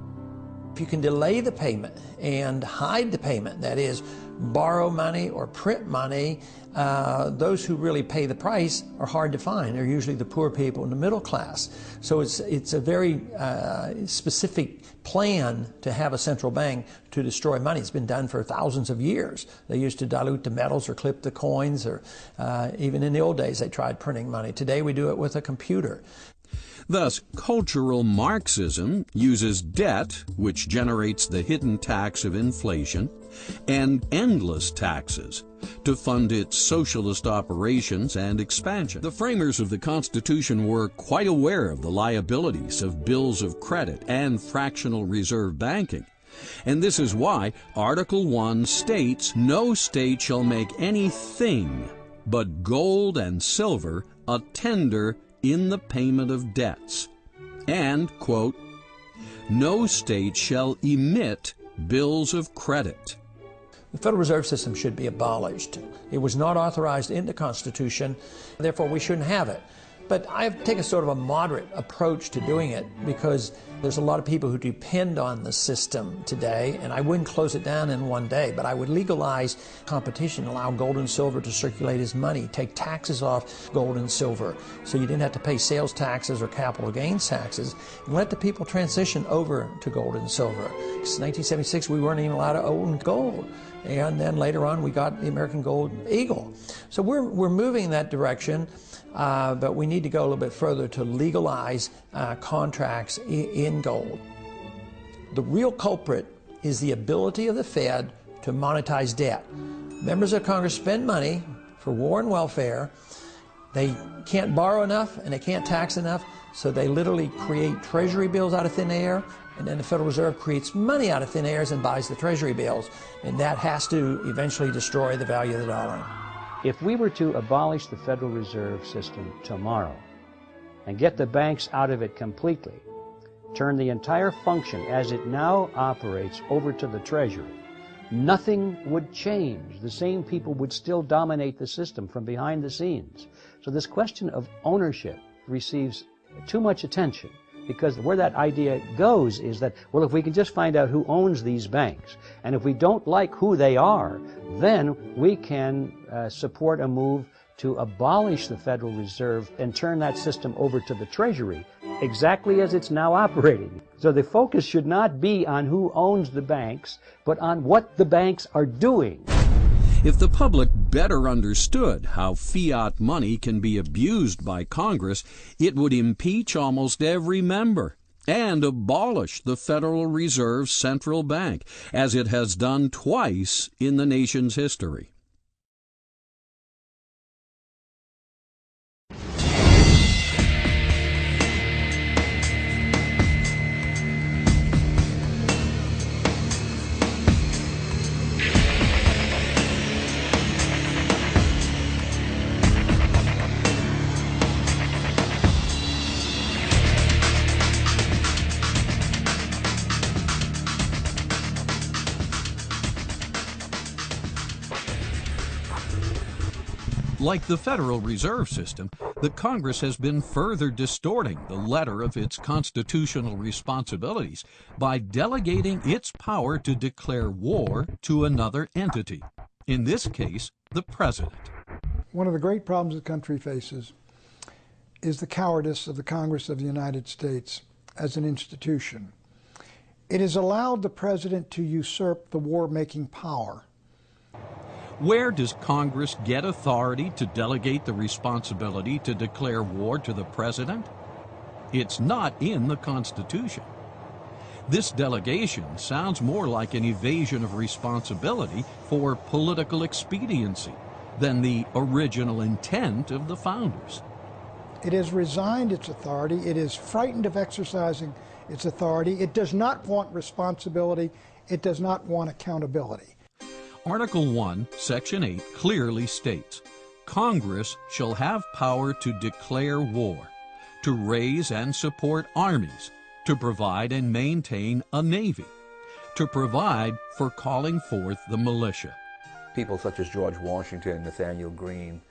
If you can delay the payment and hide the payment, that is, borrow money or print money, those who really pay the price are hard to find. They're usually the poor people in the middle class. So it's a very specific plan to have a central bank to destroy money. It's been done for thousands of years. They used to dilute the metals or clip the coins, or even in the old days they tried printing money. Today we do it with a computer. Thus, cultural Marxism uses debt, which generates the hidden tax of inflation, and endless taxes to fund its socialist operations and expansion. The framers of the Constitution were quite aware of the liabilities of bills of credit and fractional reserve banking. And this is why Article 1 states, "No state shall make anything but gold and silver a tender in the payment of debts," and, quote, "No state shall emit bills of credit." The Federal Reserve System should be abolished. It was not authorized in the Constitution, therefore we shouldn't have it. But I've taken sort of a moderate approach to doing it because there's a lot of people who depend on the system today, and I wouldn't close it down in one day, but I would legalize competition, allow gold and silver to circulate as money, take taxes off gold and silver so you didn't have to pay sales taxes or capital gains taxes, and let the people transition over to gold and silver. Since 1976, we weren't even allowed to own gold. And then later on, we got the American Gold Eagle. So we're moving in that direction. But we need to go a little bit further to legalize contracts in gold. The real culprit is the ability of the Fed to monetize debt. Members of Congress spend money for war and welfare. They can't borrow enough and they can't tax enough, so they literally create treasury bills out of thin air, and then the Federal Reserve creates money out of thin air and buys the treasury bills, and that has to eventually destroy the value of the dollar. If we were to abolish the Federal Reserve System tomorrow and get the banks out of it completely, turn the entire function as it now operates over to the Treasury, nothing would change. The same people would still dominate the system from behind the scenes. So this question of ownership receives too much attention, because where that idea goes is that, well, if we can just find out who owns these banks, and if we don't like who they are, then we can support a move to abolish the Federal Reserve and turn that system over to the Treasury, exactly as it's now operating. So the focus should not be on who owns the banks, but on what the banks are doing. If the public better understood how fiat money can be abused by Congress, it would impeach almost every member and abolish the Federal Reserve Central Bank, as it has done twice in the nation's history. Like the Federal Reserve System, the Congress has been further distorting the letter of its constitutional responsibilities by delegating its power to declare war to another entity, in this case, the President. One of the great problems the country faces is the cowardice of the Congress of the United States as an institution. It has allowed the President to usurp the war-making power. Where does Congress get authority to delegate the responsibility to declare war to the President? It's not in the Constitution. This delegation sounds more like an evasion of responsibility for political expediency than the original intent of the founders. It has resigned its authority. It is frightened of exercising its authority. It does not want responsibility. It does not want accountability. Article 1, Section 8 clearly states, Congress shall have power to declare war, to raise and support armies, to provide and maintain a navy, to provide for calling forth the militia. People such as George Washington, Nathaniel Greene,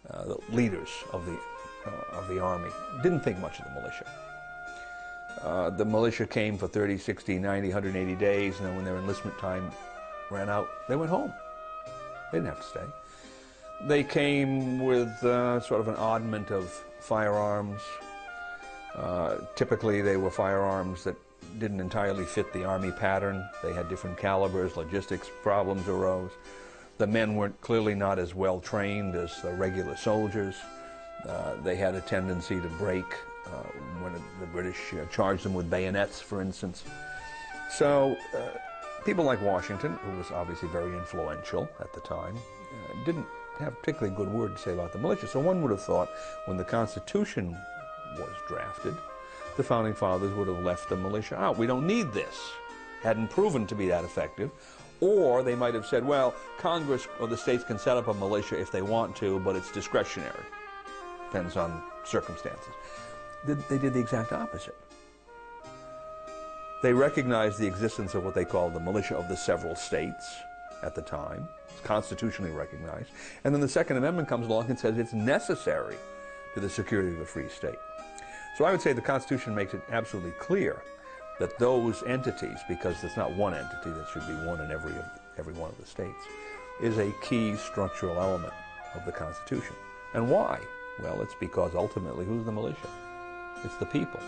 the leaders of the Army, didn't think much of the militia. The militia came for 30, 60, 90, 180 days, and then when their enlistment time ran out, they went home. They didn't have to stay. They came with sort of an oddment of firearms. Typically they were firearms that didn't entirely fit the Army pattern. They had different calibers, logistics problems arose. The men weren't clearly not as well trained as the regular soldiers. They had a tendency to break when the British charged them with bayonets, for instance. So people like Washington, who was obviously very influential at the time, didn't have a particularly good word to say about the militia. So one would have thought when the Constitution was drafted, the Founding Fathers would have left the militia out. We don't need this. Hadn't proven to be that effective. Or they might have said, well, Congress or the states can set up a militia if they want to, but it's discretionary. Depends on circumstances. They did the exact opposite. They recognized the existence of what they called the militia of the several states at the time. It's constitutionally recognized. And then the Second Amendment comes along and says it's necessary to the security of a free state. So I would say the Constitution makes it absolutely clear that those entities, because there's not one entity, that should be one in every one of the states, is a key structural element of the Constitution. And why? Well, it's because ultimately, who's the militia? It's the people.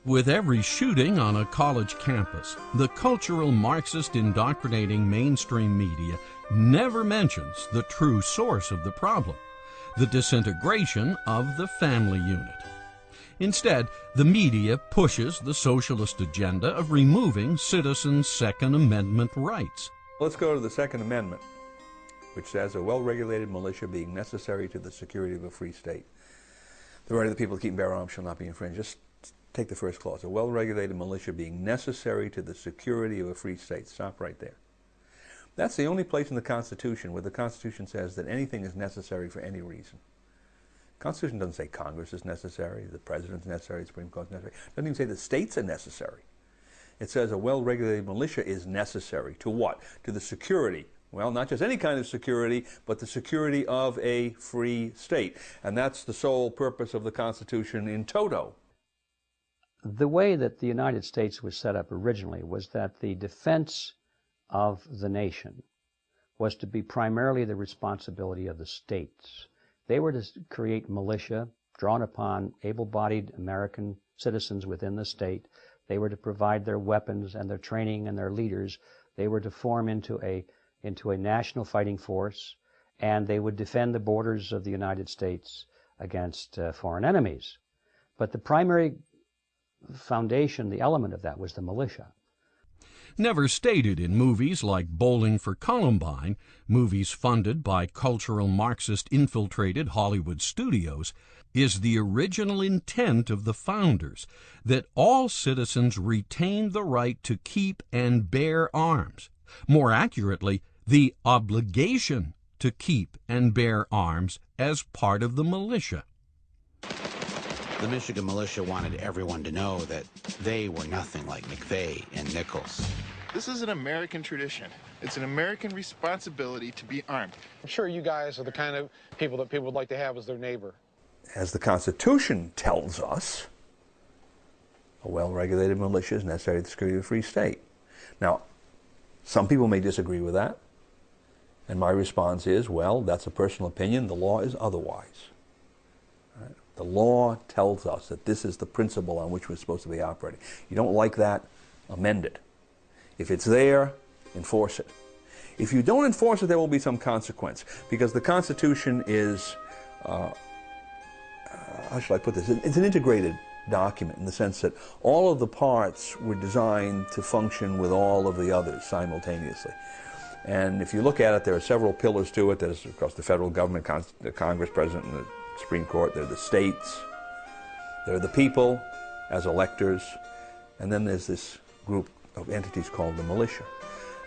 With every shooting on a college campus, the cultural Marxist indoctrinating mainstream media never mentions the true source of the problem, the disintegration of the family unit. Instead, the media pushes the socialist agenda of removing citizens' Second Amendment rights. Let's go to the Second Amendment, which says a well-regulated militia being necessary to the security of a free state. The right of the people to keep and bear arms shall not be infringed. Just take the first clause. A well-regulated militia being necessary to the security of a free state. Stop right there. That's the only place in the Constitution where the Constitution says that anything is necessary for any reason. The Constitution doesn't say Congress is necessary, the President is necessary, the Supreme Court is necessary. It doesn't even say the states are necessary. It says a well-regulated militia is necessary to what? To the security. Well, not just any kind of security, but the security of a free state. And that's the sole purpose of the Constitution in toto. The way that the United States was set up originally was that the defense of the nation was to be primarily the responsibility of the states. They were to create militia drawn upon able-bodied American citizens within the state. They were to provide their weapons and their training and their leaders. They were to form into a national fighting force, and they would defend the borders of the United States against foreign enemies. But the primary foundation, the element of that, was the militia. Never stated in movies like Bowling for Columbine, movies funded by cultural Marxist-infiltrated Hollywood studios, is the original intent of the founders that all citizens retain the right to keep and bear arms. More accurately, the obligation to keep and bear arms as part of the militia. The Michigan militia wanted everyone to know that they were nothing like McVeigh and Nichols. This is an American tradition. It's an American responsibility to be armed. I'm sure you guys are the kind of people that people would like to have as their neighbor. As the Constitution tells us, a well-regulated militia is necessary to the security of a free state. Now, some people may disagree with that, and my response is, well, that's a personal opinion. The law is otherwise. Right? The law tells us that this is the principle on which we're supposed to be operating. You don't like that, amend it. If it's there, enforce it. If you don't enforce it, there will be some consequence, because the Constitution is, how shall I put this? It's an integrated document in the sense that all of the parts were designed to function with all of the others simultaneously. And if you look at it, there are several pillars to it. There's, of course, the federal government, the Congress, President, and the Supreme Court. There are the states. There are the people as electors. And then there's this group of entities called the militia.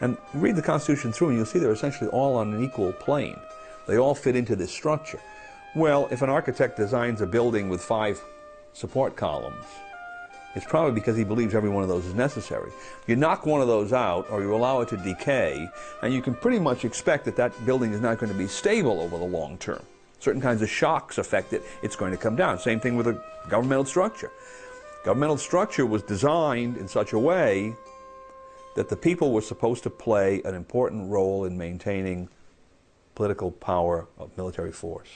And read the Constitution through and you'll see they're essentially all on an equal plane. They all fit into this structure. Well, if an architect designs a building with 5 support columns, it's probably because he believes every one of those is necessary. You knock one of those out or you allow it to decay, and you can pretty much expect that that building is not going to be stable over the long term. Certain kinds of shocks affect it, it's going to come down. Same thing with a governmental structure. Governmental structure was designed in such a way that the people were supposed to play an important role in maintaining political power of military force.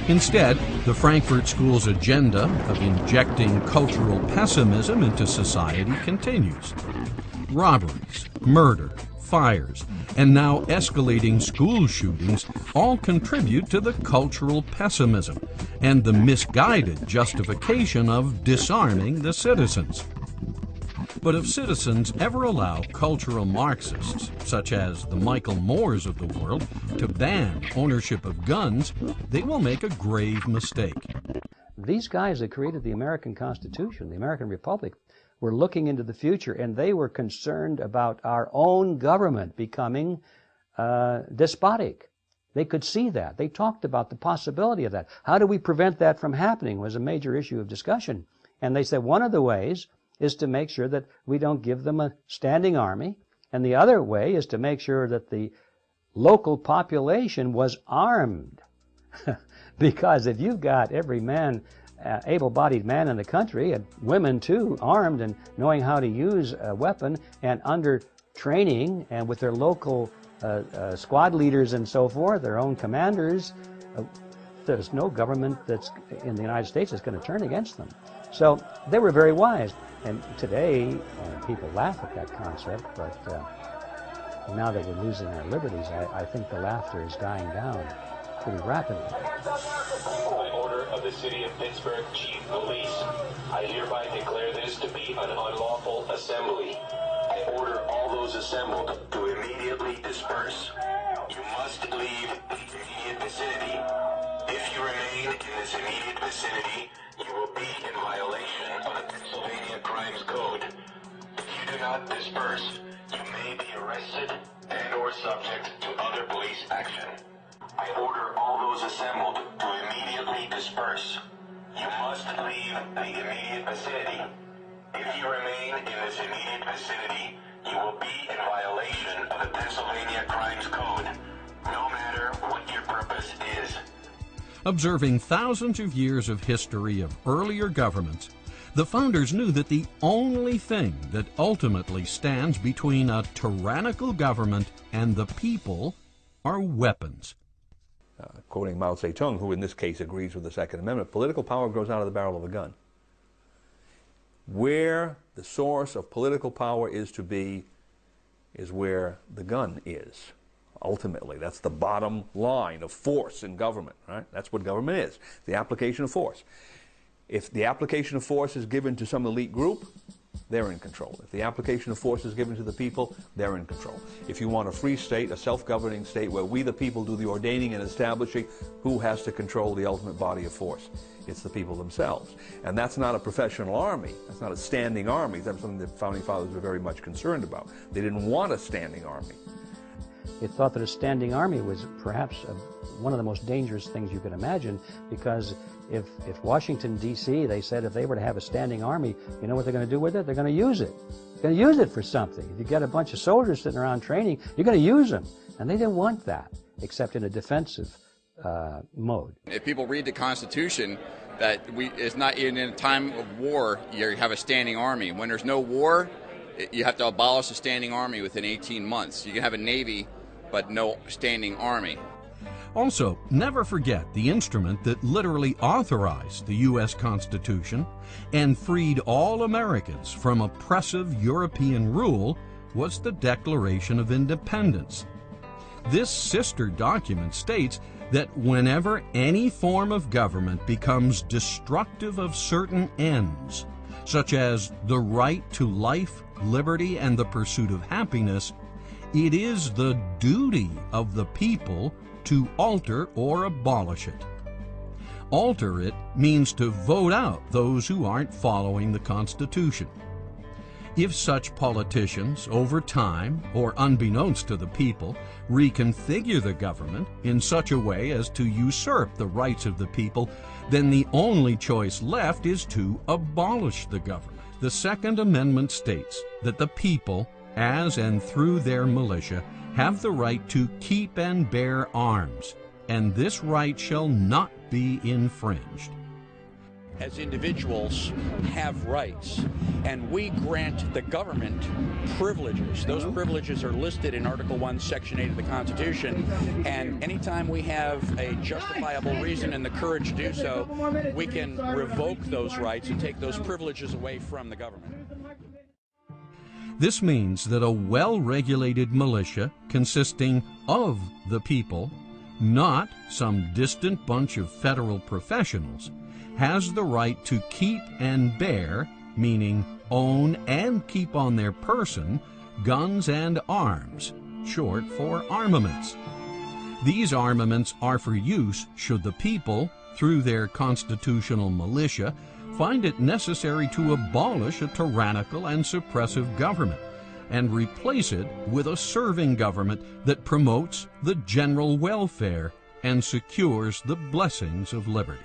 Instead, the Frankfurt School's agenda of injecting cultural pessimism into society continues. Robberies, murder, fires, and now escalating school shootings all contribute to the cultural pessimism and the misguided justification of disarming the citizens. But if citizens ever allow cultural Marxists, such as the Michael Moores of the world, to ban ownership of guns, they will make a grave mistake. These guys that created the American Constitution, the American Republic, were looking into the future, and they were concerned about our own government becoming despotic. They could see that. They talked about the possibility of that. How do we prevent that from happening was a major issue of discussion. And they said one of the ways is to make sure that we don't give them a standing army, and the other way is to make sure that the local population was armed. Because if you've got every man, able-bodied man in the country, and women too, armed and knowing how to use a weapon and under training and with their local squad leaders and so forth, their own commanders, there's no government that's in the United States that's going to turn against them. So they were very wise. And today, people laugh at that concept, but now that we're losing our liberties, I think the laughter is dying down pretty rapidly. By order of the City of Pittsburgh Chief Police, I hereby declare this to be an unlawful assembly. I order all those assembled to immediately disperse. You must leave the immediate vicinity. If you remain in this immediate vicinity, you will be in violation of the Pennsylvania Crimes Code. If you do not disperse, you may be arrested and/or subject to other police action. I order all those assembled to immediately disperse. You must leave the immediate vicinity. If you remain in this immediate vicinity, you will be in violation of the Pennsylvania Crimes Code, no matter what your purpose is. Observing thousands of years of history of earlier governments, the founders knew that the only thing that ultimately stands between a tyrannical government and the people are weapons. Quoting Mao Zedong, who in this case agrees with the Second Amendment, political power grows out of the barrel of a gun. Where the source of political power is to be is where the gun is. Ultimately, that's the bottom line of force in government, right? That's what government is, the application of force. If the application of force is given to some elite group, they're in control. If the application of force is given to the people, they're in control. If you want a free state, a self-governing state where we the people do the ordaining and establishing, who has to control the ultimate body of force? It's the people themselves. And that's not a professional army. That's not a standing army. That's something the Founding Fathers were very much concerned about. They didn't want a standing army. They thought that a standing army was perhaps one of the most dangerous things you could imagine, because if Washington, D.C., they said if they were to have a standing army, you know what they're going to do with it? They're going to use it. They're going to use it for something. If you get a bunch of soldiers sitting around training, you're going to use them. And they didn't want that, except in a defensive mode. If people read the Constitution, that it's not in a time of war you have a standing army. When there's no war, you have to abolish the standing army within 18 months. You can have a navy, but no standing army. Also, never forget the instrument that literally authorized the U.S. Constitution and freed all Americans from oppressive European rule was the Declaration of Independence. This sister document states that whenever any form of government becomes destructive of certain ends, such as the right to life, liberty, and the pursuit of happiness, it is the duty of the people to alter or abolish it. Alter it means to vote out those who aren't following the Constitution. If such politicians, over time, or unbeknownst to the people, reconfigure the government in such a way as to usurp the rights of the people, then the only choice left is to abolish the government. The Second Amendment states that the people, as and through their militia, have the right to keep and bear arms, and this right shall not be infringed. As individuals have rights, and we grant the government privileges. Those privileges are listed in Article 1, Section 8 of the Constitution, and anytime we have a justifiable reason and the courage to do so, we can revoke those rights and take those privileges away from the government. This means that a well-regulated militia consisting of the people, not some distant bunch of federal professionals, has the right to keep and bear, meaning own and keep on their person, guns and arms, short for armaments. These armaments are for use should the people, through their constitutional militia, find it necessary to abolish a tyrannical and suppressive government and replace it with a serving government that promotes the general welfare and secures the blessings of liberty.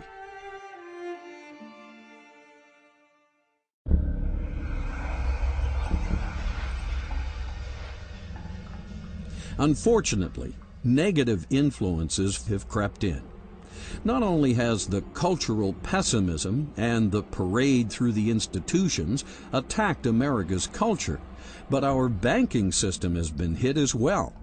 Unfortunately, negative influences have crept in. Not only has the cultural pessimism and the parade through the institutions attacked America's culture, but our banking system has been hit as well.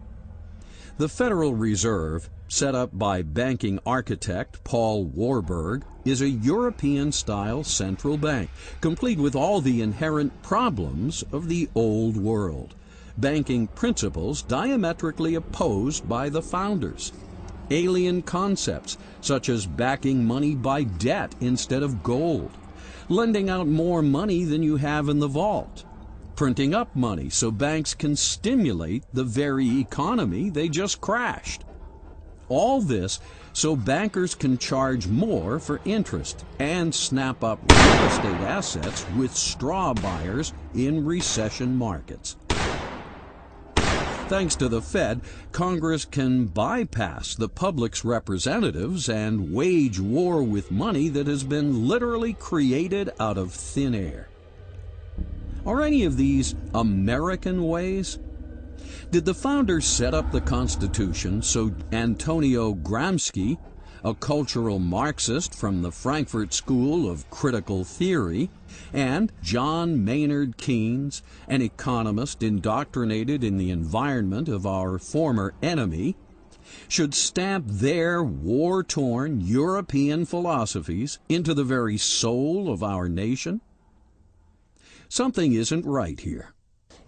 The Federal Reserve, set up by banking architect Paul Warburg, is a European-style central bank, complete with all the inherent problems of the old world. Banking principles diametrically opposed by the founders. Alien concepts, such as backing money by debt instead of gold, lending out more money than you have in the vault, printing up money so banks can stimulate the very economy they just crashed. All this so bankers can charge more for interest and snap up real estate assets with straw buyers in recession markets. Thanks to the Fed, Congress can bypass the public's representatives and wage war with money that has been literally created out of thin air. Are any of these American ways? Did the founders set up the Constitution so Antonio Gramsci, a cultural Marxist from the Frankfurt School of Critical Theory, and John Maynard Keynes, an economist indoctrinated in the environment of our former enemy, should stamp their war-torn European philosophies into the very soul of our nation? Something isn't right here.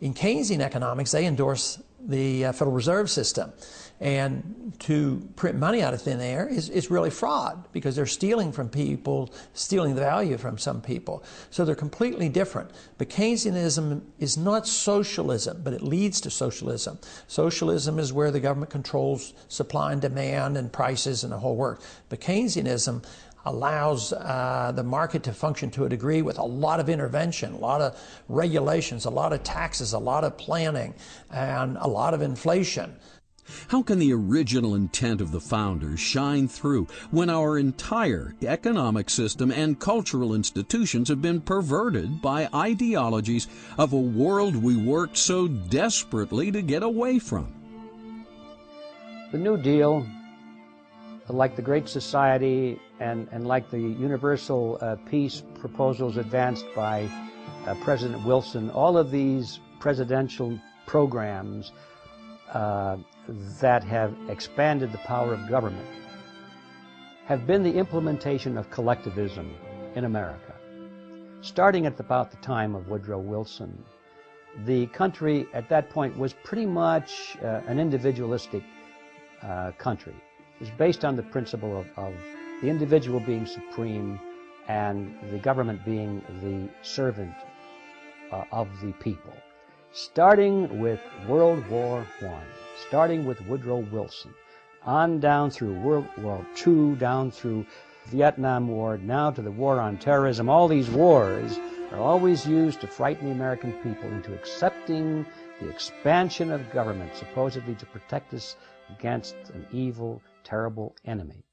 In Keynesian economics, they endorse the Federal Reserve System. And to print money out of thin air is really fraud, because they're stealing from people, stealing the value from some people. So they're completely different. But Keynesianism is not socialism, but it leads to socialism. Socialism is where the government controls supply and demand and prices and the whole work. But Keynesianism allows the market to function to a degree with a lot of intervention, a lot of regulations, a lot of taxes, a lot of planning, and a lot of inflation. How can the original intent of the founders shine through when our entire economic system and cultural institutions have been perverted by ideologies of a world we worked so desperately to get away from? The New Deal, like the Great Society and like the universal peace proposals advanced by President Wilson, all of these presidential programs that have expanded the power of government have been the implementation of collectivism in America. Starting at about the time of Woodrow Wilson, the country at that point was pretty much an individualistic country. It was based on the principle of the individual being supreme and the government being the servant of the people. Starting with World War I, starting with Woodrow Wilson, on down through World War II, down through Vietnam War, now to the war on terrorism. All these wars are always used to frighten the American people into accepting the expansion of government, supposedly to protect us against an evil, terrible enemy.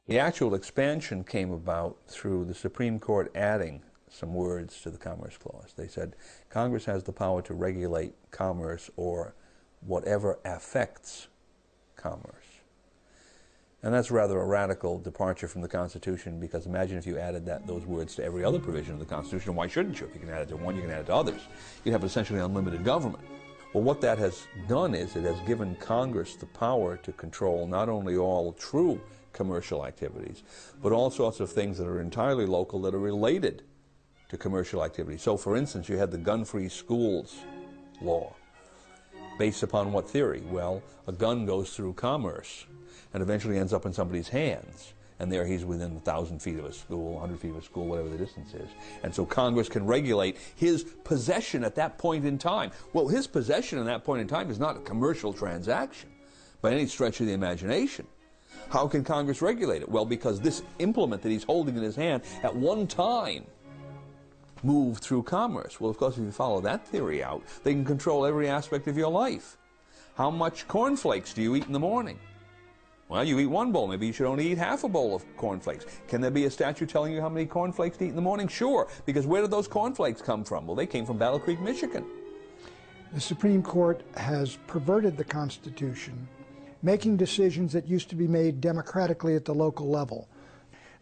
The actual expansion came about through the Supreme Court adding some words to the Commerce Clause. They said Congress has the power to regulate commerce or whatever affects commerce. And that's rather a radical departure from the Constitution, because imagine if you added those words to every other provision of the Constitution. Why shouldn't you? If you can add it to one, you can add it to others. You'd have essentially unlimited government. Well, what that has done is it has given Congress the power to control not only all true commercial activities, but all sorts of things that are entirely local that are related to commercial activity. So, for instance, you had the gun-free schools law. Based upon what theory? Well, a gun goes through commerce and eventually ends up in somebody's hands. And there he's within 1,000 feet of a school, 100 feet of a school, whatever the distance is. And so Congress can regulate his possession at that point in time. Well, his possession at that point in time is not a commercial transaction by any stretch of the imagination. How can Congress regulate it? Well, because this implement that he's holding in his hand at one time moved through commerce. Well, of course, if you follow that theory out, they can control every aspect of your life. How much cornflakes do you eat in the morning? Well, you eat one bowl. Maybe you should only eat half a bowl of cornflakes. Can there be a statute telling you how many cornflakes to eat in the morning? Sure, because where did those cornflakes come from? Well, they came from Battle Creek, Michigan. The Supreme Court has perverted the Constitution, making decisions that used to be made democratically at the local level.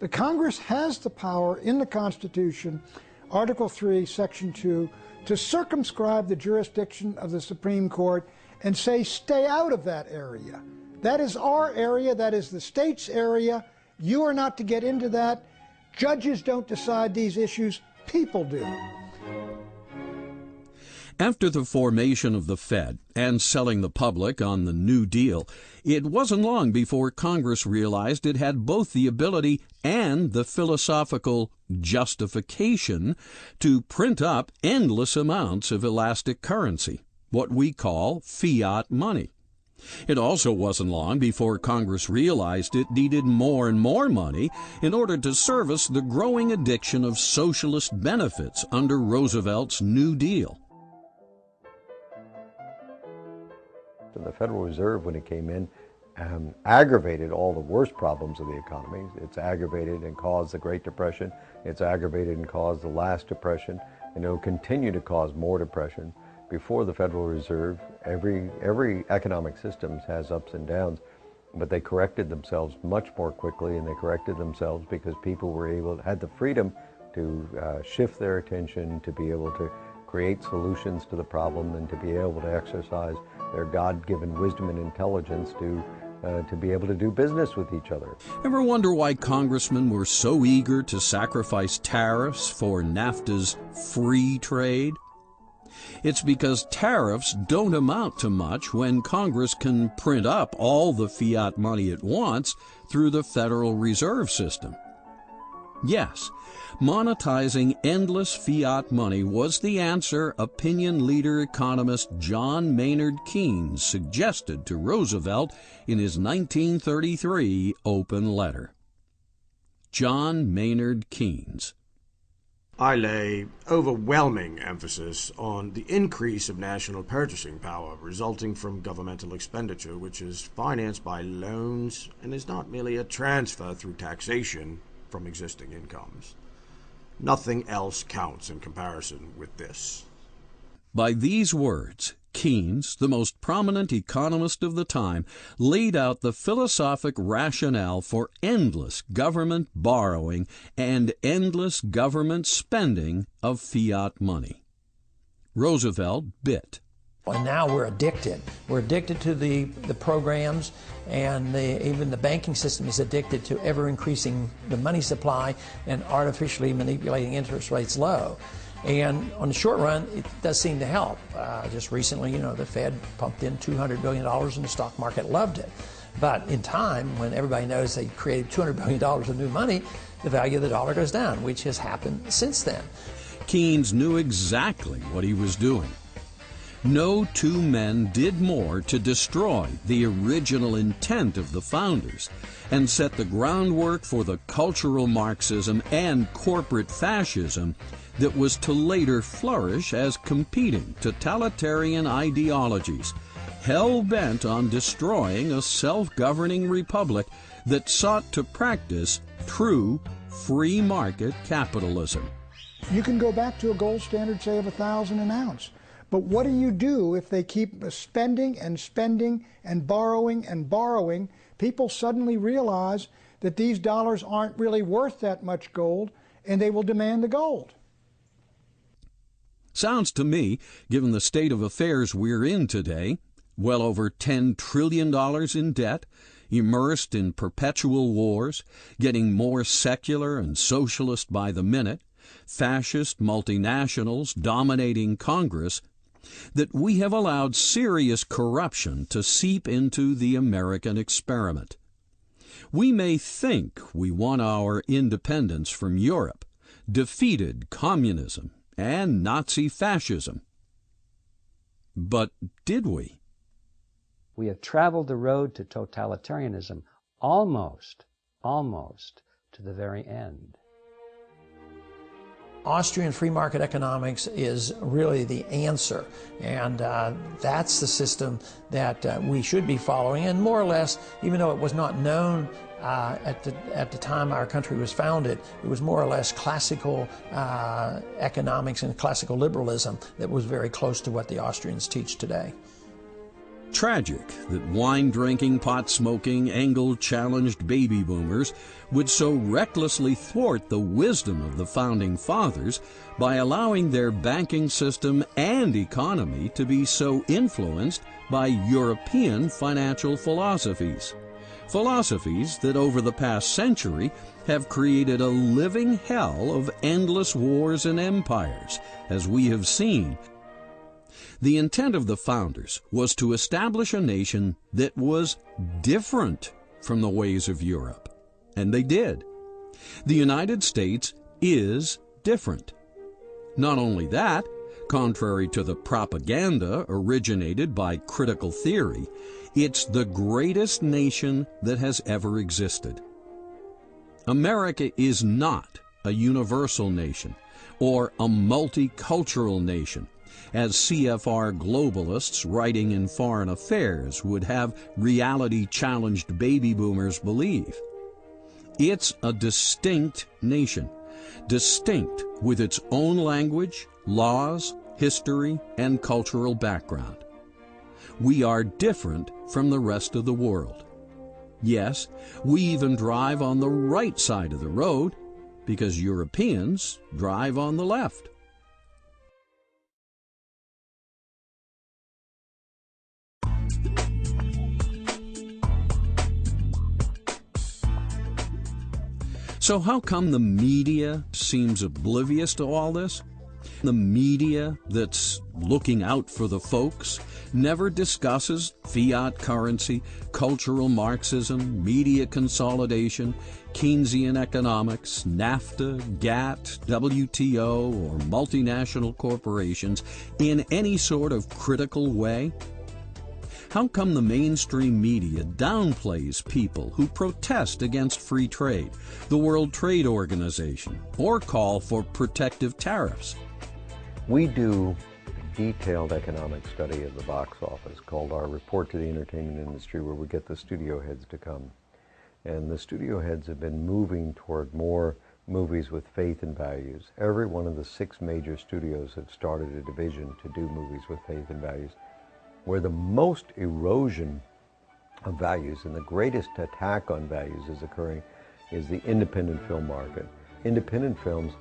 The Congress has the power in the Constitution, Article 3, Section 2, to circumscribe the jurisdiction of the Supreme Court and say, stay out of that area. That is our area, that is the state's area. You are not to get into that. Judges don't decide these issues, people do. After the formation of the Fed and selling the public on the New Deal, it wasn't long before Congress realized it had both the ability and the philosophical justification to print up endless amounts of elastic currency, what we call fiat money. It also wasn't long before Congress realized it needed more and more money in order to service the growing addiction of socialist benefits under Roosevelt's New Deal. The Federal Reserve, when it came in, aggravated all the worst problems of the economy. It's aggravated and caused the Great Depression. It's aggravated and caused the last depression, and it will continue to cause more depression. Before the Federal Reserve, every economic system has ups and downs, but they corrected themselves much more quickly, and they corrected themselves because people had the freedom to shift their attention, to be able to create solutions to the problem, and to be able to exercise their God-given wisdom and intelligence to be able to do business with each other. Ever wonder why congressmen were so eager to sacrifice tariffs for NAFTA's free trade? It's because tariffs don't amount to much when Congress can print up all the fiat money it wants through the Federal Reserve System. Yes, monetizing endless fiat money was the answer opinion leader economist John Maynard Keynes suggested to Roosevelt in his 1933 open letter. John Maynard Keynes. I lay overwhelming emphasis on the increase of national purchasing power resulting from governmental expenditure, which is financed by loans and is not merely a transfer through taxation from existing incomes. Nothing else counts in comparison with this. By these words, Keynes, the most prominent economist of the time, laid out the philosophic rationale for endless government borrowing and endless government spending of fiat money. Roosevelt bit. And now we're addicted. We're addicted to the programs, and even the banking system is addicted to ever increasing the money supply and artificially manipulating interest rates low. And on the short run, it does seem to help. Just recently, the Fed pumped in $200 billion and the stock market loved it. But in time, when everybody knows they created $200 billion of new money, the value of the dollar goes down, which has happened since then. Keynes knew exactly what he was doing. No two men did more to destroy the original intent of the founders and set the groundwork for the cultural Marxism and corporate fascism that was to later flourish as competing totalitarian ideologies, hell-bent on destroying a self-governing republic that sought to practice true free market capitalism. You can go back to a gold standard, say, of $1,000 an ounce. But what do you do if they keep spending and spending and borrowing and borrowing? People suddenly realize that these dollars aren't really worth that much gold, and they will demand the gold. Sounds to me, given the state of affairs we're in today, well over $10 trillion in debt, immersed in perpetual wars, getting more secular and socialist by the minute, fascist multinationals dominating Congress, that we have allowed serious corruption to seep into the American experiment. We may think we won our independence from Europe, defeated communism and Nazi fascism. But did we? We have traveled the road to totalitarianism almost to the very end. Austrian free market economics is really the answer, and that's the system that we should be following. And more or less, even though it was not known at the time our country was founded, it was more or less classical economics and classical liberalism that was very close to what the Austrians teach today. Tragic that wine-drinking, pot-smoking, angle-challenged baby boomers would so recklessly thwart the wisdom of the Founding Fathers by allowing their banking system and economy to be so influenced by European financial philosophies. Philosophies that over the past century have created a living hell of endless wars and empires, as we have seen. The intent of the founders was to establish a nation that was different from the ways of Europe. And they did. The United States is different. Not only that, contrary to the propaganda originated by critical theory, it's the greatest nation that has ever existed. America is not a universal nation or a multicultural nation, as CFR globalists writing in Foreign Affairs would have reality-challenged baby boomers believe. It's a distinct nation, distinct with its own language, laws, history, and cultural background. We are different from the rest of the world. Yes, we even drive on the right side of the road because Europeans drive on the left. So how come the media seems oblivious to all this? The media that's looking out for the folks never discusses fiat currency, cultural Marxism, media consolidation, Keynesian economics, NAFTA, GATT, WTO, or multinational corporations in any sort of critical way? How come the mainstream media downplays people who protest against free trade, the World Trade Organization, or call for protective tariffs? We do a detailed economic study of the box office called our Report to the Entertainment Industry, where we get the studio heads to come. And the studio heads have been moving toward more movies with faith and values. Every one of the 6 major studios have started a division to do movies with faith and values. Where the most erosion of values and the greatest attack on values is occurring is the independent film market. Independent films,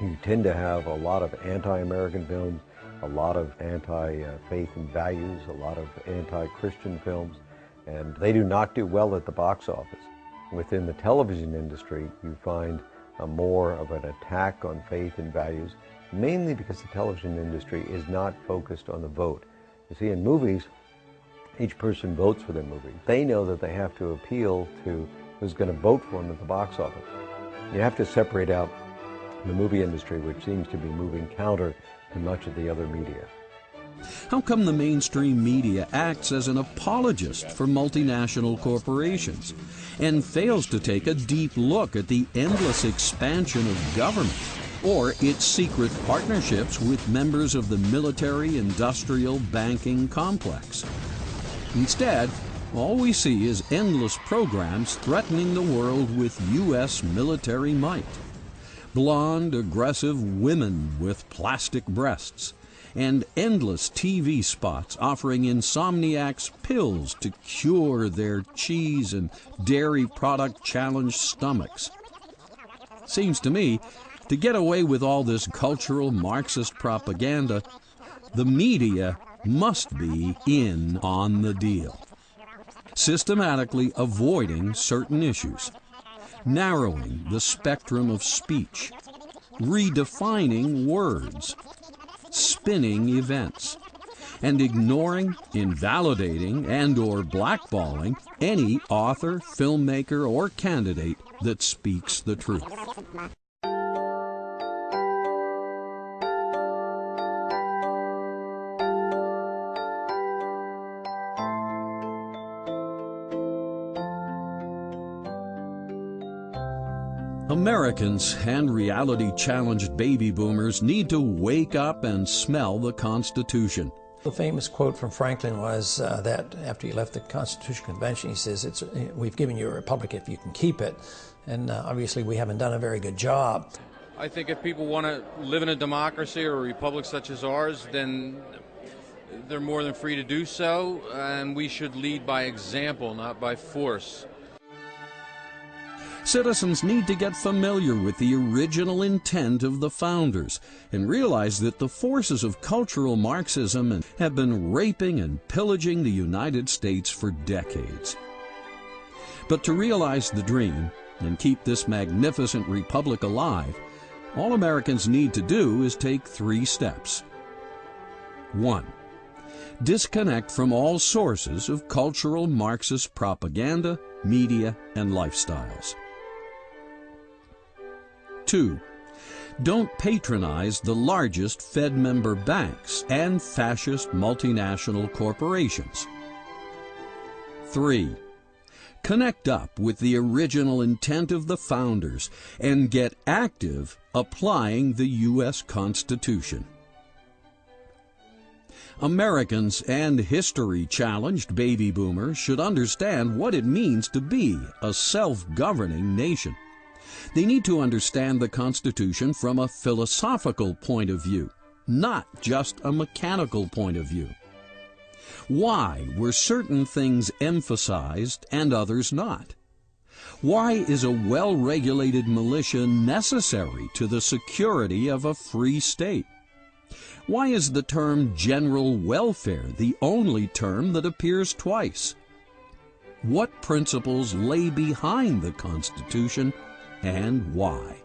you tend to have a lot of anti-American films, a lot of anti-faith and values, a lot of anti-Christian films, and they do not do well at the box office. Within the television industry, you find more of an attack on faith and values, mainly because the television industry is not focused on the vote. You see, in movies, each person votes for their movie. They know that they have to appeal to who's going to vote for them at the box office. You have to separate out the movie industry, which seems to be moving counter to much of the other media. How come the mainstream media acts as an apologist for multinational corporations and fails to take a deep look at the endless expansion of government or its secret partnerships with members of the military-industrial banking complex? Instead, all we see is endless programs threatening the world with U.S. military might. Blonde, aggressive women with plastic breasts, and endless TV spots offering insomniacs pills to cure their cheese and dairy product challenged stomachs. Seems to me, to get away with all this cultural Marxist propaganda, the media must be in on the deal, systematically avoiding certain issues, narrowing the spectrum of speech, redefining words, spinning events, and ignoring, invalidating, and/or blackballing any author, filmmaker, or candidate that speaks the truth. Americans and reality-challenged baby boomers need to wake up and smell the Constitution. The famous quote from Franklin was that after he left the Constitutional Convention, he says, "We've given you a republic if you can keep it." And obviously we haven't done a very good job. I think if people want to live in a democracy or a republic such as ours, then they're more than free to do so, and we should lead by example, not by force. Citizens need to get familiar with the original intent of the founders and realize that the forces of cultural Marxism have been raping and pillaging the United States for decades. But to realize the dream and keep this magnificent republic alive, all Americans need to do is take 3 steps. 1. Disconnect from all sources of cultural Marxist propaganda, media, and lifestyles. 2. Don't patronize the largest Fed member banks and fascist multinational corporations. 3. Connect up with the original intent of the founders and get active applying the U.S. Constitution. Americans and history-challenged baby boomers should understand what it means to be a self-governing nation. They need to understand the Constitution from a philosophical point of view, not just a mechanical point of view. Why were certain things emphasized and others not? Why is a well-regulated militia necessary to the security of a free state? Why is the term general welfare the only term that appears twice? What principles lay behind the Constitution and why?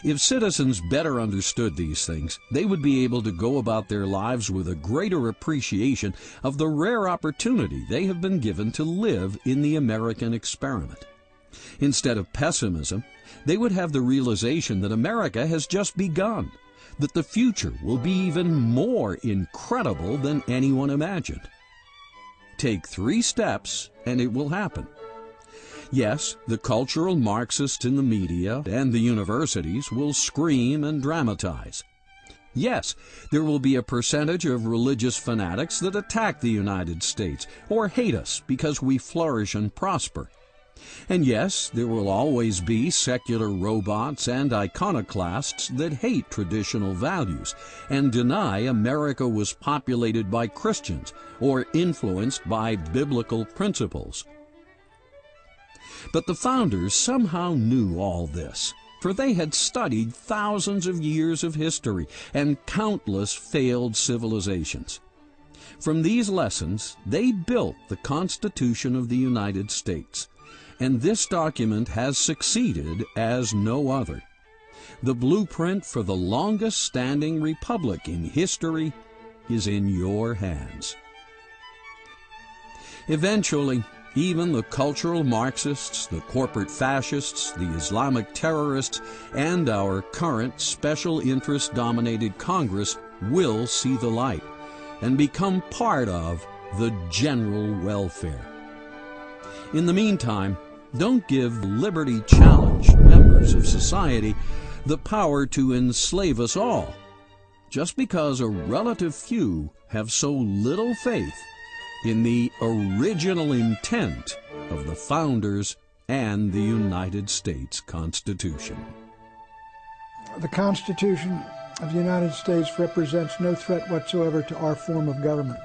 If citizens better understood these things, they would be able to go about their lives with a greater appreciation of the rare opportunity they have been given to live in the American experiment. Instead of pessimism, they would have the realization that America has just begun, that the future will be even more incredible than anyone imagined. Take 3 steps and it will happen. Yes, the cultural Marxists in the media and the universities will scream and dramatize. Yes, there will be a percentage of religious fanatics that attack the United States or hate us because we flourish and prosper. And yes, there will always be secular robots and iconoclasts that hate traditional values and deny America was populated by Christians or influenced by biblical principles. But the founders somehow knew all this, for they had studied thousands of years of history and countless failed civilizations. From these lessons, they built the Constitution of the United States, and this document has succeeded as no other. The blueprint for the longest-standing republic in history is in your hands. Eventually, even the cultural Marxists, the corporate fascists, the Islamic terrorists, and our current special interest-dominated Congress will see the light and become part of the general welfare. In the meantime, don't give liberty-challenged members of society the power to enslave us all, just because a relative few have so little faith in the original intent of the founders and the United States Constitution. The Constitution of the United States represents no threat whatsoever to our form of government.